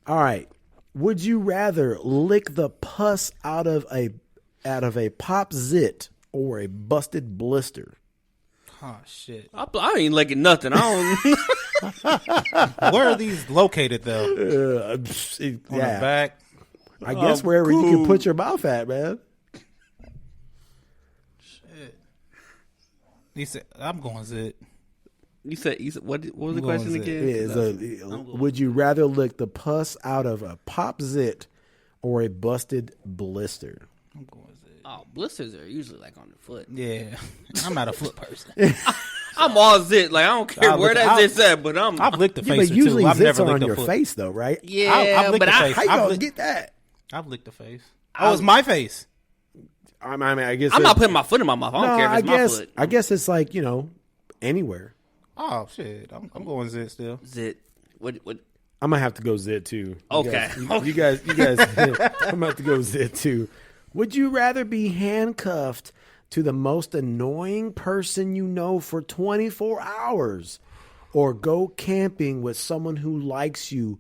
All right. Would you rather lick the pus out of a pop zit or a busted blister? Oh shit. I ain't licking nothing. I don't. Where are these located though? On Yeah, the back. I guess wherever you can put your mouth at, man. Shit. He said, "I'm going zit." You said what was the question again? Would you rather lick the pus out of a pop zit or a busted blister? I'm going zit. Oh, blisters are usually like on the foot. Yeah, I'm not a foot person. I'm all zit. Like I don't care where that zit's at, but I've licked the face but usually too. I've zits never are licked on your foot. face though, right? Yeah, I've licked but the face. How you gonna get that? I've licked the face. Oh, it's my face. I mean, I guess I'm not putting my foot in my mouth. I don't care if it's my foot. I guess it's like anywhere. Oh shit, I'm going zit still. Zit. What? I'm gonna have to go zit too. Okay. You guys. I'm gonna have to go zit too. Would you rather be handcuffed to the most annoying person you know for 24 hours, or go camping with someone who likes you,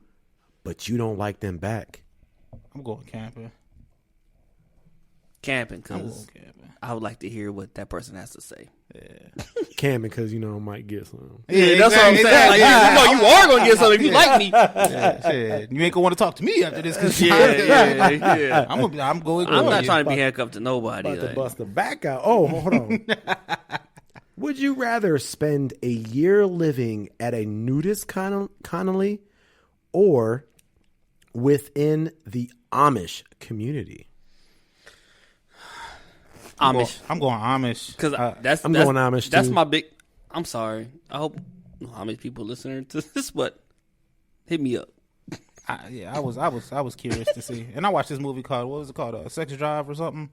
but you don't like them back? I'm going camping. Camping, because I would like to hear what that person has to say. Yeah. Camping, because might get some. Yeah, that's what I'm saying. Like, you are gonna get something if you like me. Yeah, shit. You ain't gonna want to talk to me after this. Yeah. I'm going. I'm not trying to be handcuffed to nobody. About to bust the back out. Oh, hold on. Would you rather spend a year living at a nudist colony or within the Amish community? Amish. I'm going Amish. Because I'm going Amish, That's too. my big. I'm sorry. I hope no Amish people listening to this, but hit me up. I was curious to see, and I watched this movie called what was it called, Sex Drive or something.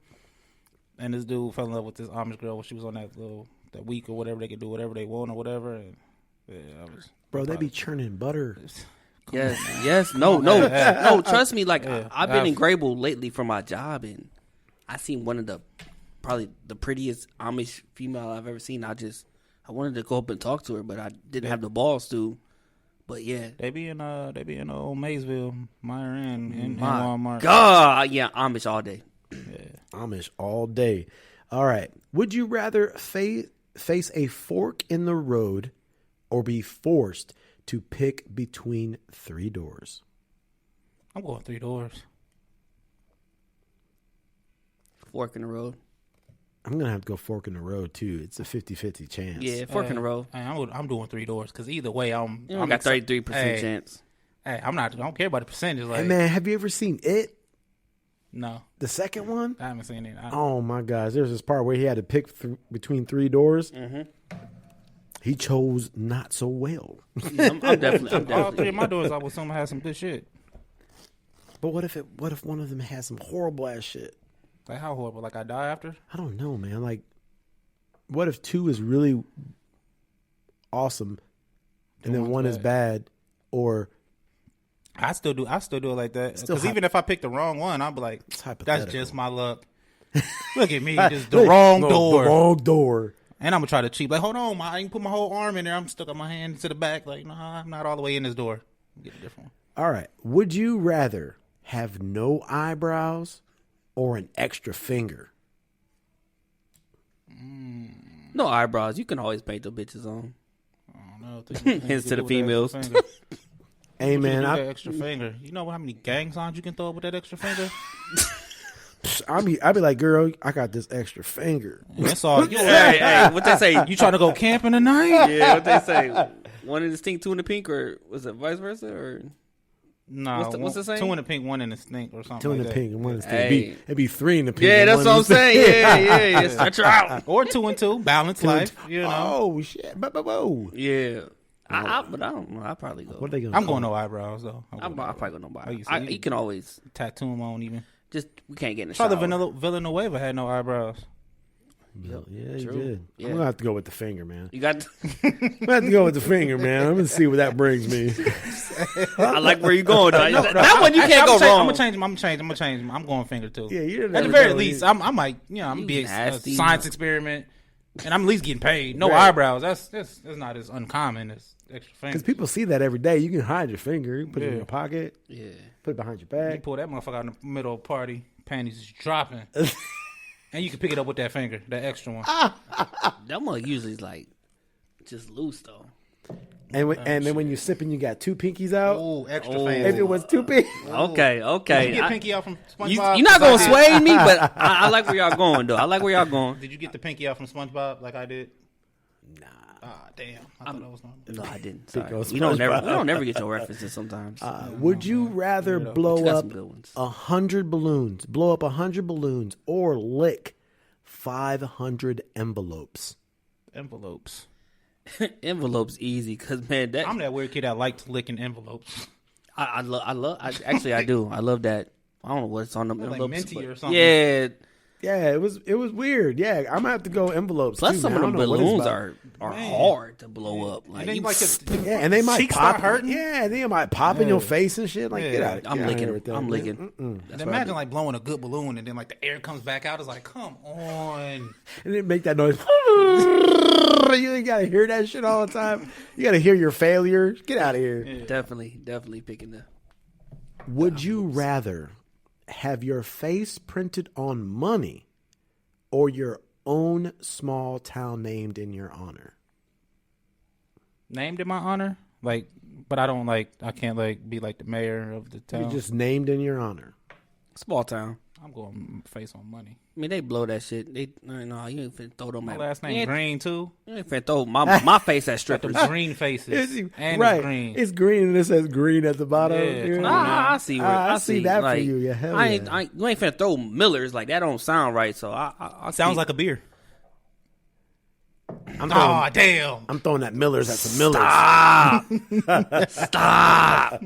And this dude fell in love with this Amish girl when she was on that week or whatever. They could do whatever they want or whatever. And Bro, they be churning butter. Yes. No. Trust me. Like I've been in Grable lately for my job, and I seen one of probably the prettiest Amish female I've ever seen. I wanted to go up and talk to her, but I didn't have the balls to. But yeah, they be in old Maysville, Meyer and Walmart. God, yeah, Amish all day. Yeah. Amish all day. All right. Would you rather face a fork in the road or be forced to pick between 3 doors? I'm going 3 doors. Fork in the road. I'm going to have to go fork in the road, too. It's a 50-50 chance. Yeah, fork in the road. I'm doing 3 doors because either way, I'm got 33% chance. Hey, I don't care about the percentage. Like, hey, man, have you ever seen It? No. The second one? I haven't seen it. Oh, my gosh. There's this part where he had to pick between 3 doors. Mm-hmm. He chose not so well. Yeah, I'm definitely. All 3 of my doors, I would assume have some good shit. But what if one of them has some horrible ass shit? Like how horrible? Like I die after? I don't know, man. Like, what if 2 is really awesome, and then 1 is bad, or I still do it like that. Because even if I pick the wrong one, I'll be like, that's just my luck. Look at me, just the wrong door. The wrong door. And I'm gonna try to cheat. Like, hold on, I can put my whole arm in there. I'm stuck on my hand to the back. Like, no, I'm not all the way in this door. Get a different one. All right. Would you rather have no eyebrows or an extra finger? No eyebrows. You can always paint the bitches on. I don't know. Hence to the females. Hey, man, that extra finger. You know how many gang signs you can throw up with that extra finger? I'll be like, girl, I got this extra finger. That's all. Hey, what they say? You trying to go camping tonight? Yeah, what they say? 1 in the stink, 2 in the pink, or was it vice versa? Or no, what's the saying? 2 in the pink, 1 in the stink, or something. 2 in like the that. pink and 1 in the stink. Hey. It'd be 3 in the pink. Yeah, and that's 1 in what the I'm stink. saying. Yeah. Stretch her out. Or 2 and 2, balanced life. You know. Oh shit! Whoa. Yeah. But I don't know. I'll probably go. What are they gonna? I'm going no eyebrows though. I'll probably go no eyebrows. Oh, You can always tattoo them on even. just we can't get in the Probably shower. Villanueva had no eyebrows. Yeah, you True. did. Yeah. I'm gonna have to go with the finger, man. You got. I'm gonna have to go with the finger, man. I'm gonna see where that brings me. I like where you going. That one you can't go wrong. I'm gonna change him. I'm going finger too. Yeah, you didn't. At the very least, I'm like, I'm gonna be a nasty. science experiment, and I'm at least getting paid. No eyebrows. That's not as uncommon as extra finger. Because people see that every day. You can hide your finger. You can put it in your pocket. Yeah. Put it behind your You back. pull that motherfucker out in the middle of a party, panties is dropping, and you can pick it up with that finger, that extra one. That one usually is like just loose though. And then when you're sipping, you got 2 pinkies out. Oh, extra Oh. If fancy. it was 2 pinkies. Okay. Did you get pinky out from SpongeBob? You're not gonna Like I did? sway me, but I like where y'all going though. I like where y'all going. Did you get the pinky out from SpongeBob like I did? Nah. Ah, damn. I thought that was normal. No, I didn't. Think Sorry. it was We don't SpongeBob. never get your references sometimes. Would you rather But blow you got up some good ones. 100 balloons, blow up 100 balloons, or lick 500 envelopes? Envelopes. Envelopes easy because man, I'm that weird kid that likes licking envelopes. I do. I love that. I don't know what's on them Like envelopes. minty but or something. Yeah. Yeah, it was weird. Yeah, I'm gonna have to go envelopes. Plus, too, some man. of I them don't know what it's balloons about. are hard to blow up. And Like, then you like Yeah, and they might cheeks pop. start hurting? Yeah, they might pop in your face and shit. Like, Yeah. get out. I'm get out licking. here with that. I'm man. licking. Mm-mm. That's And what I imagine do. like blowing a good balloon and then like the air comes back out. It's like, come on. And it make that noise. You ain't gotta hear that shit all the time. You gotta hear your failures. Get out of here. Definitely picking the. Would you rather have your face printed on money or your own small town named in your honor? Named in my honor? Like, but I don't like, I can't like be like the mayor of the town. You're just named in your honor. Small town. I'm going face on money. I mean, they blow that shit. You ain't finna throw them My at last you name ain't- Green too. You ain't finna throw my face at Got them strippers. green faces. And right. it's green. It's green and it says green at the bottom. Yeah, You come know? on. I see. I see that for like, you. Yeah, hell I ain't, yeah. you ain't finna throw Millers like that. Don't sound right. So I Sounds like a beer. I'm throwing, Oh, damn. I'm throwing that Millers at some Millers. stop.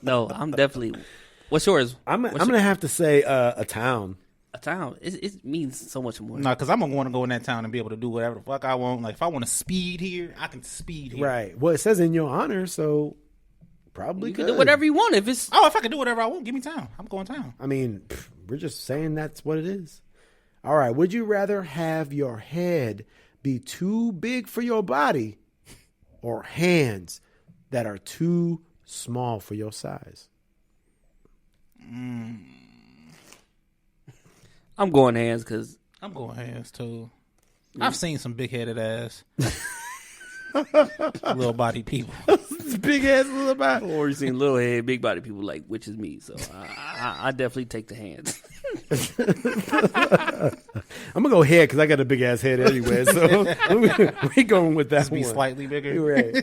No, I'm definitely. What's yours? I'm What's gonna have to say a town. a town. It means so much more. No, because I'm going to want to go in that town and be able to do whatever the fuck I want. Like, if I want to speed here, I can speed here. Right. Well, it says in your honor, so probably You can good. do whatever you want if it's. Oh, if I can do whatever I want, give me town. I'm going town. I mean, we're just saying that's what it is. All right. Would you rather have your head be too big for your body or hands that are too small for your size? I'm going hands because I'm going hands too. I've seen some big headed ass, little body people. Big ass little body. or you seen little head, big body people like which is me. So I definitely take the hands. I'm gonna go head because I got a big ass head anyway. So we going with that Just be one. slightly bigger. You're right.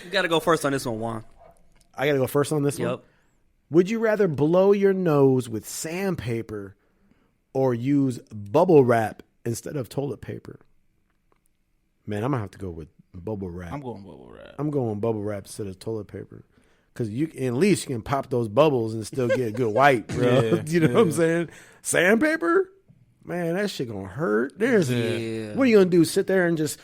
You got to go first on this one, Juan. I gotta go first on this one. Yep. Would you rather blow your nose with sandpaper or use bubble wrap instead of toilet paper? Man, I'm gonna have to go with bubble wrap. I'm going bubble wrap. I'm going bubble wrap instead of toilet paper. Because you at least you can pop those bubbles and still get good white, bro. Yeah, You know what I'm saying? Sandpaper? Man, that shit gonna hurt. Yeah. What are you gonna do? Sit there and just,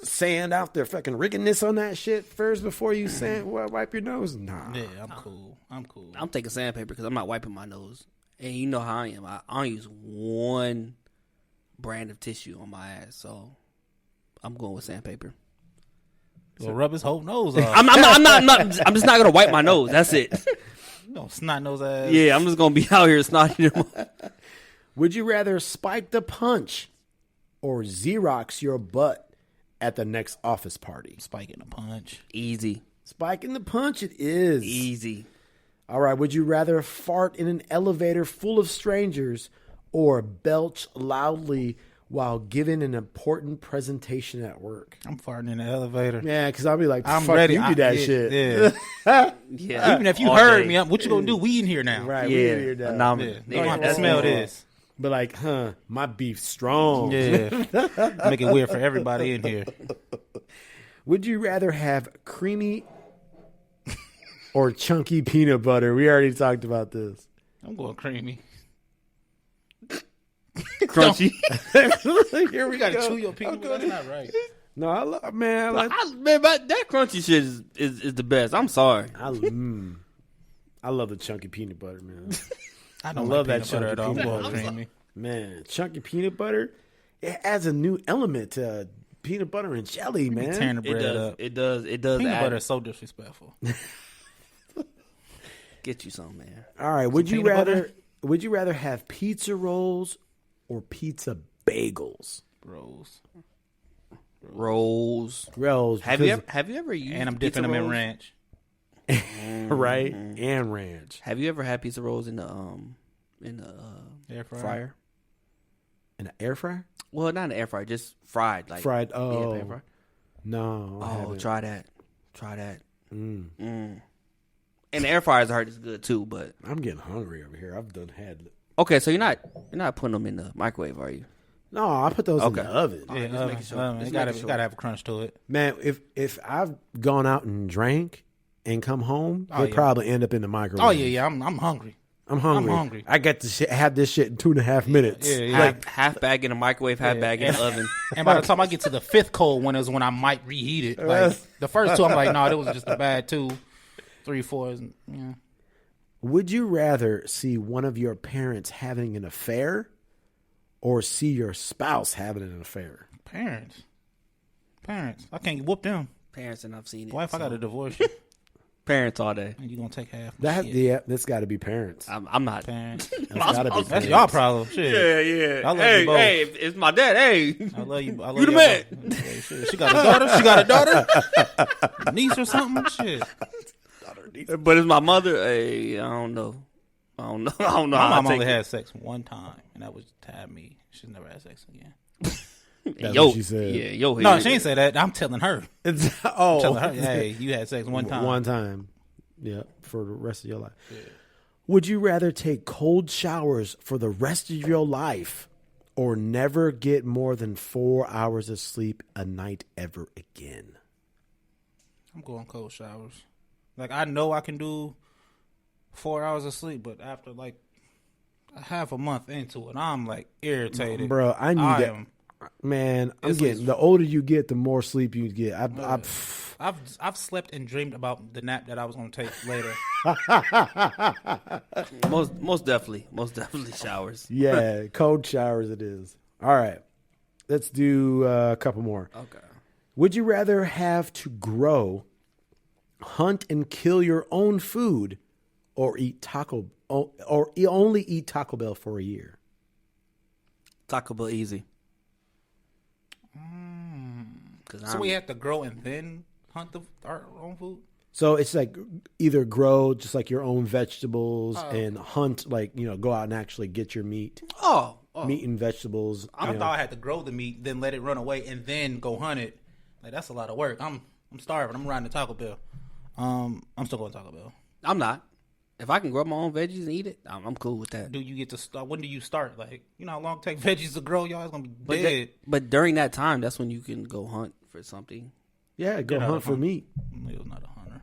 sand out the fucking rickness on that shit first before you wipe your nose? Nah. Yeah, I'm cool. I'm cool. I'm taking sandpaper because I'm not wiping my nose. And you know how I am. I only use one brand of tissue on my ass, so I'm going with sandpaper. Well, rub his whole nose off. I'm just not gonna wipe my nose. That's it. You know, snot nose ass. Yeah, I'm just gonna be out here snotting them. Would you rather spike the punch or Xerox your butt at the next office party? Spiking a punch. Easy. Spiking the punch it is. Easy. All right, would you rather fart in an elevator full of strangers or belch loudly while giving an important presentation at work? I'm farting in the elevator. Yeah, because I'll be like, I'm fuck ready. you do that shit. Yeah. Yeah. Even if you all heard day. me, what you gonna do? We in here now. Right, we hear Yeah. that. Nah, Yeah. yeah. You don't have to smell this. But like, my beef's strong. Yeah. Make it weird for everybody in here. Would you rather have creamy or chunky peanut butter? We already talked about this. I'm going creamy. Crunchy. Here we You gotta go. chew your peanut butter. That's not right. No, I love, man. Man, but that crunchy shit is the best. I'm sorry. I love the chunky peanut butter, man. I don't love like that peanut butter at all. I'm chunky going peanut creamy. Man, chunky peanut butter, it adds a new element to peanut butter and jelly, man. Tearing the It bread does. up. It does. It does. Peanut add- butter is so disrespectful. Get you some, man. All right, would you peanut rather butter? have pizza rolls or pizza bagels? Rolls. Rolls. Rolls. Have you ever used? And I'm pizza dipping them in rolls? ranch. right? And ranch. Have you ever had pizza rolls in the Air fryer. fryer? In an air fryer? Well, not an air fryer, just fried. Like Fried. Yeah, Oh. pan fry. No. I Oh, haven't. try that. And the air fryers I heard is good too. But I'm getting hungry over here. I've done had. okay, so you're not putting them in the microwave, are you? No, I put those in Okay. the oven. Yeah, just making sure. you Just gotta making sure. gotta have a crunch to it. Man, if I've gone out and drank and come home, Oh, they yeah. probably end up in the microwave. Oh yeah, I'm hungry. I'm hungry. I'm hungry. I got to have this shit in 2.5 minutes. Yeah. Half bag in the microwave, half bag in the oven. And by the time I get to the fifth cold one is when I might reheat it. Like the first two, I'm like, no, it was just a bad 2, 3, 4. Yeah. Would you rather see one of your parents having an affair or see your spouse having an affair? Parents. I can't whoop them. Parents, and I've seen it. Wife, I so- got to divorce you. Parents all day. And you gonna take half. That's got to be parents. I'm not. Parents. That's got to be That's parents. y'all problem. Shit. Yeah. I love you both. Hey, it's my dad. Hey, I love you. I love You the y'all man. both. Yeah, shit. She got a daughter. Niece or something. Shit. but it's my mother. Hey, I don't know. I don't know. My how mom to only take had sex one time, and that was to have me. She's never had sex again. That's yo, what she said. Yeah, yo. No, she ain't say that. I'm telling her. It's, Telling her, hey, you had sex one time. One time. Yeah, for the rest of your life. Yeah. Would you rather take cold showers for the rest of your life or never get more than 4 hours of sleep a night ever again? I'm going cold showers. Like, I know I can do 4 hours of sleep, but after like half a month into it, I'm like irritated. Bro, I need that. Man, I'm getting the older you get, the more sleep you get. I've slept and dreamed about the nap that I was going to take later. most definitely showers. Yeah, cold showers it is. All right, let's do a couple more. Okay. Would you rather have to grow, hunt and kill your own food, or only eat Taco Bell for a year? Taco Bell easy. So we have to grow and then hunt our own food? So it's like either grow just like your own vegetables and hunt, like, go out and actually get your meat. Meat and vegetables. I thought I had to grow the meat, then let it run away, and then go hunt it. Like, that's a lot of work. I'm starving. I'm riding to Taco Bell. I'm still going to Taco Bell. I'm not. If I can grow my own veggies and eat it, I'm cool with that. Do you get to start? When do you start? Like, you know how long it takes veggies to grow? Y'all, it's going to be dead. But during that time, that's when you can go hunt for something. Yeah, go hunt for meat. He was not a hunter.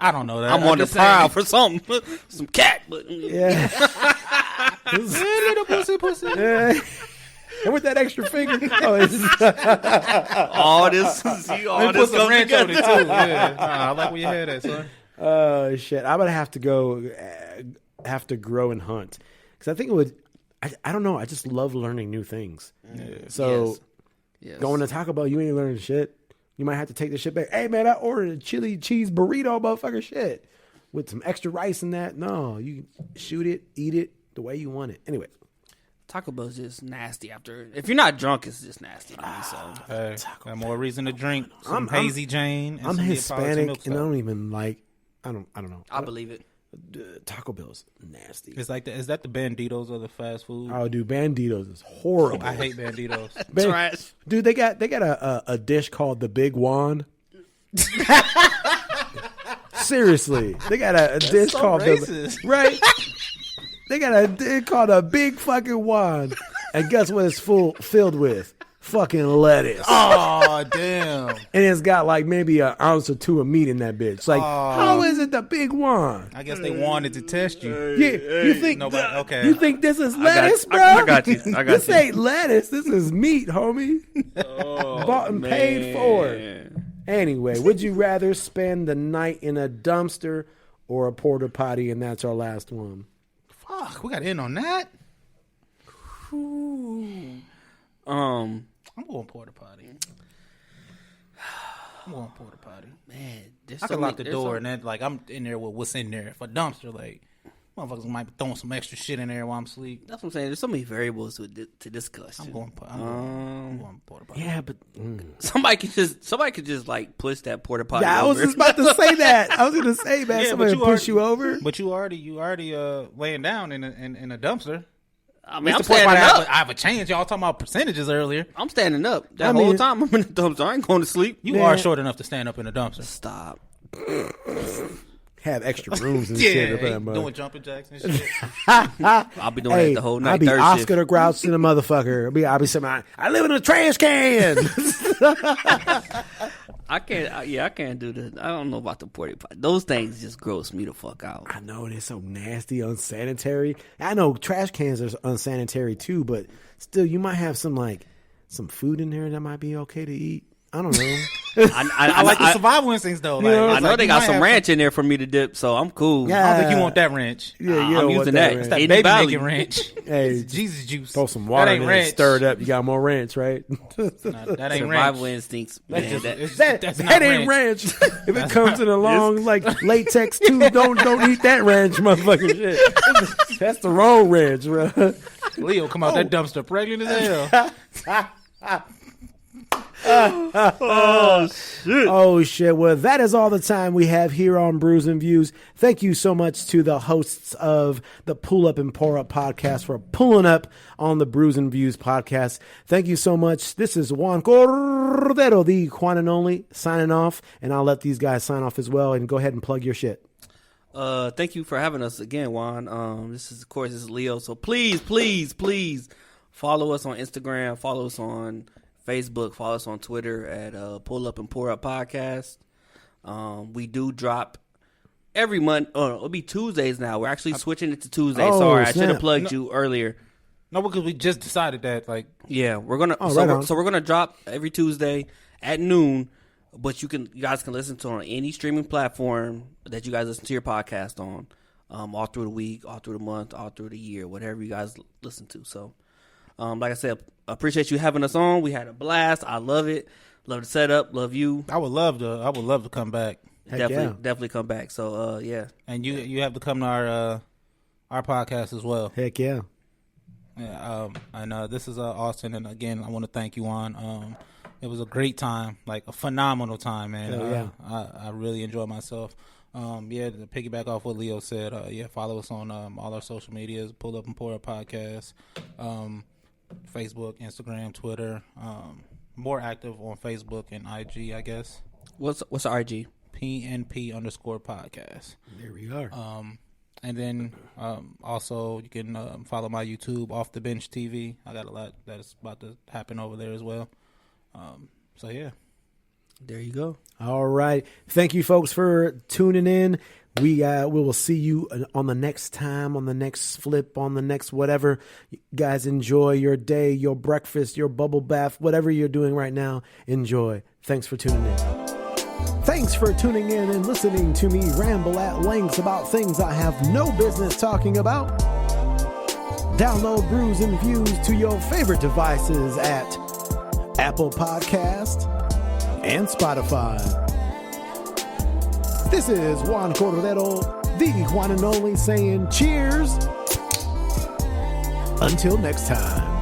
I don't know that. I'm on the prowl for something. Some cat, but Yeah. little pussy. Yeah. And with that extra finger. all this, see, all Put this some comes ranch on together. it, too. Yeah. I like where you had that, son. Oh, shit. I'm going to have to grow and hunt. Because I think it would, I don't know. I just love learning new things. Yeah. So Yes. going to Taco Bell, you ain't learning shit. You might have to take the shit back. Hey, man, I ordered a chili cheese burrito, motherfucker, shit. With some extra rice in that. No, you shoot it, eat it the way you want it. Anyway. Taco Bell's just nasty after. If you're not drunk, it's just nasty to me. So Hey, got more reason to drink some Hazy Jane. And I'm some Hispanic, Neapolitan and I milk don't even like, I don't know. I believe it. Taco Bell's nasty. It's like is that the Banditos of the fast food? Oh, dude, Banditos is horrible. I hate Banditos. Trash. Dude, they got a dish called the Big Juan. Seriously, they got a dish so called racist. Right. They got a dish called a Big fucking Juan, and guess what? It's filled with fucking lettuce, Oh, damn. and it's got like maybe an ounce or two of meat in that bitch. Like, how is it the Big Juan? I guess they wanted to test you. Yeah, you think Nobody. Okay. you think this is lettuce, bro? I got you. This ain't lettuce. This is meat, homie. Bought and paid for. Anyway, would you rather spend the night in a dumpster or a porta potty? And that's our last one. Fuck, we got to end on that. I'm going porta potty. Man, I can lock the door and then like I'm in there with what's in there. If a dumpster, like motherfuckers might be throwing some extra shit in there while I'm asleep. That's what I'm saying. There's so many variables to discuss. I'm going porta potty. Yeah, but Somebody could just like push that porta potty. yeah, I was over. just about to say that. I was gonna say, man, Yeah, somebody but you push you over. But you already laying down in a dumpster. I mean, I'm That's the point standing why up. I have a chance. Y'all talking about percentages earlier. I'm standing up. That whole time I'm in the dumpster. I ain't going to sleep. You are short enough to stand up in a dumpster. Stop. Have extra rooms and shit. Up there, doing jumping jacks and shit. I'll be doing that the whole night. I'll be third Oscar shift. the Grouch in a motherfucker. I'll be saying, I live in a trash can. I can't. I can't do that. I don't know about the porta potty. Those things just gross me the fuck out. I know they're so nasty, unsanitary. I know trash cans are unsanitary too, but still, you might have some food in there that might be okay to eat. I don't know. I like the survival instincts though. Like, I know they got some ranch in there for me to dip, so I'm cool. Yeah. I don't think you want that ranch. Yeah, I'm using that. It's that Any baby value. making ranch. Hey, Jesus juice. throw some water That in ain't it, ranch. stir it up. You got more ranch, right? That ain't Survival ranch. instincts. That's Man, just, that, that's that not ain't ranch. If it comes in a long latex tube, don't eat that ranch, motherfucking shit. That's the wrong ranch, bro. Leo come out that dumpster pregnant as hell. Oh shit. Well, that is all the time we have here on Brews and Views. Thank you so much to the hosts of the Pull Up and Pour Up podcast for pulling up on the Brews and Views podcast. Thank you so much. This is Juan Cordero, the Juan and Only, signing off, and I'll let these guys sign off as well, and go ahead and plug your shit. Thank you for having us again, Juan. This is Leo. So please follow us on Instagram, follow us on Facebook, follow us on Twitter at Pull Up and Pour Up Podcast. We do drop every month. Oh, it'll be Tuesdays now. We're actually switching it to Tuesdays. Oh, Sorry, I snap. should have plugged you earlier. No, because we just decided that. Like, Yeah, we're gonna. right So we're gonna drop every Tuesday at noon. But you guys can listen to it on any streaming platform that you guys listen to your podcast on, all through the week, all through the month, all through the year, whatever you guys listen to. So, like I said, appreciate you having us on. We had a blast. I love it. Love the setup. Love you. I would love to come back. Definitely come back. So, yeah. And you have to come to our podcast as well. Heck yeah. Yeah. And this is Austin, and again, I want to thank you, Juan. It was a great time, like a phenomenal time, man. Hell yeah. I really enjoyed myself. Yeah, to piggyback off what Leo said, follow us on all our social medias, Pull Up and Pour Up Podcast, Facebook, Instagram, Twitter. More active on Facebook and IG, I guess. What's the RG? PNP_podcast. There we are. And then also you can follow my YouTube, Off the Bench TV. I got a lot that is about to happen over there as well. So yeah, there you go. All right. Thank you folks for tuning in. We will see you on the next time, on the next flip, on the next whatever. You guys enjoy your day, your breakfast, your bubble bath, whatever you're doing right now. Enjoy. Thanks for tuning in. Thanks for tuning in and listening to me ramble at lengths about things I have no business talking about. Download Brews and Views to your favorite devices at Apple Podcast and Spotify. This is Juan Cordero, the Juan and Only, saying cheers. Until next time.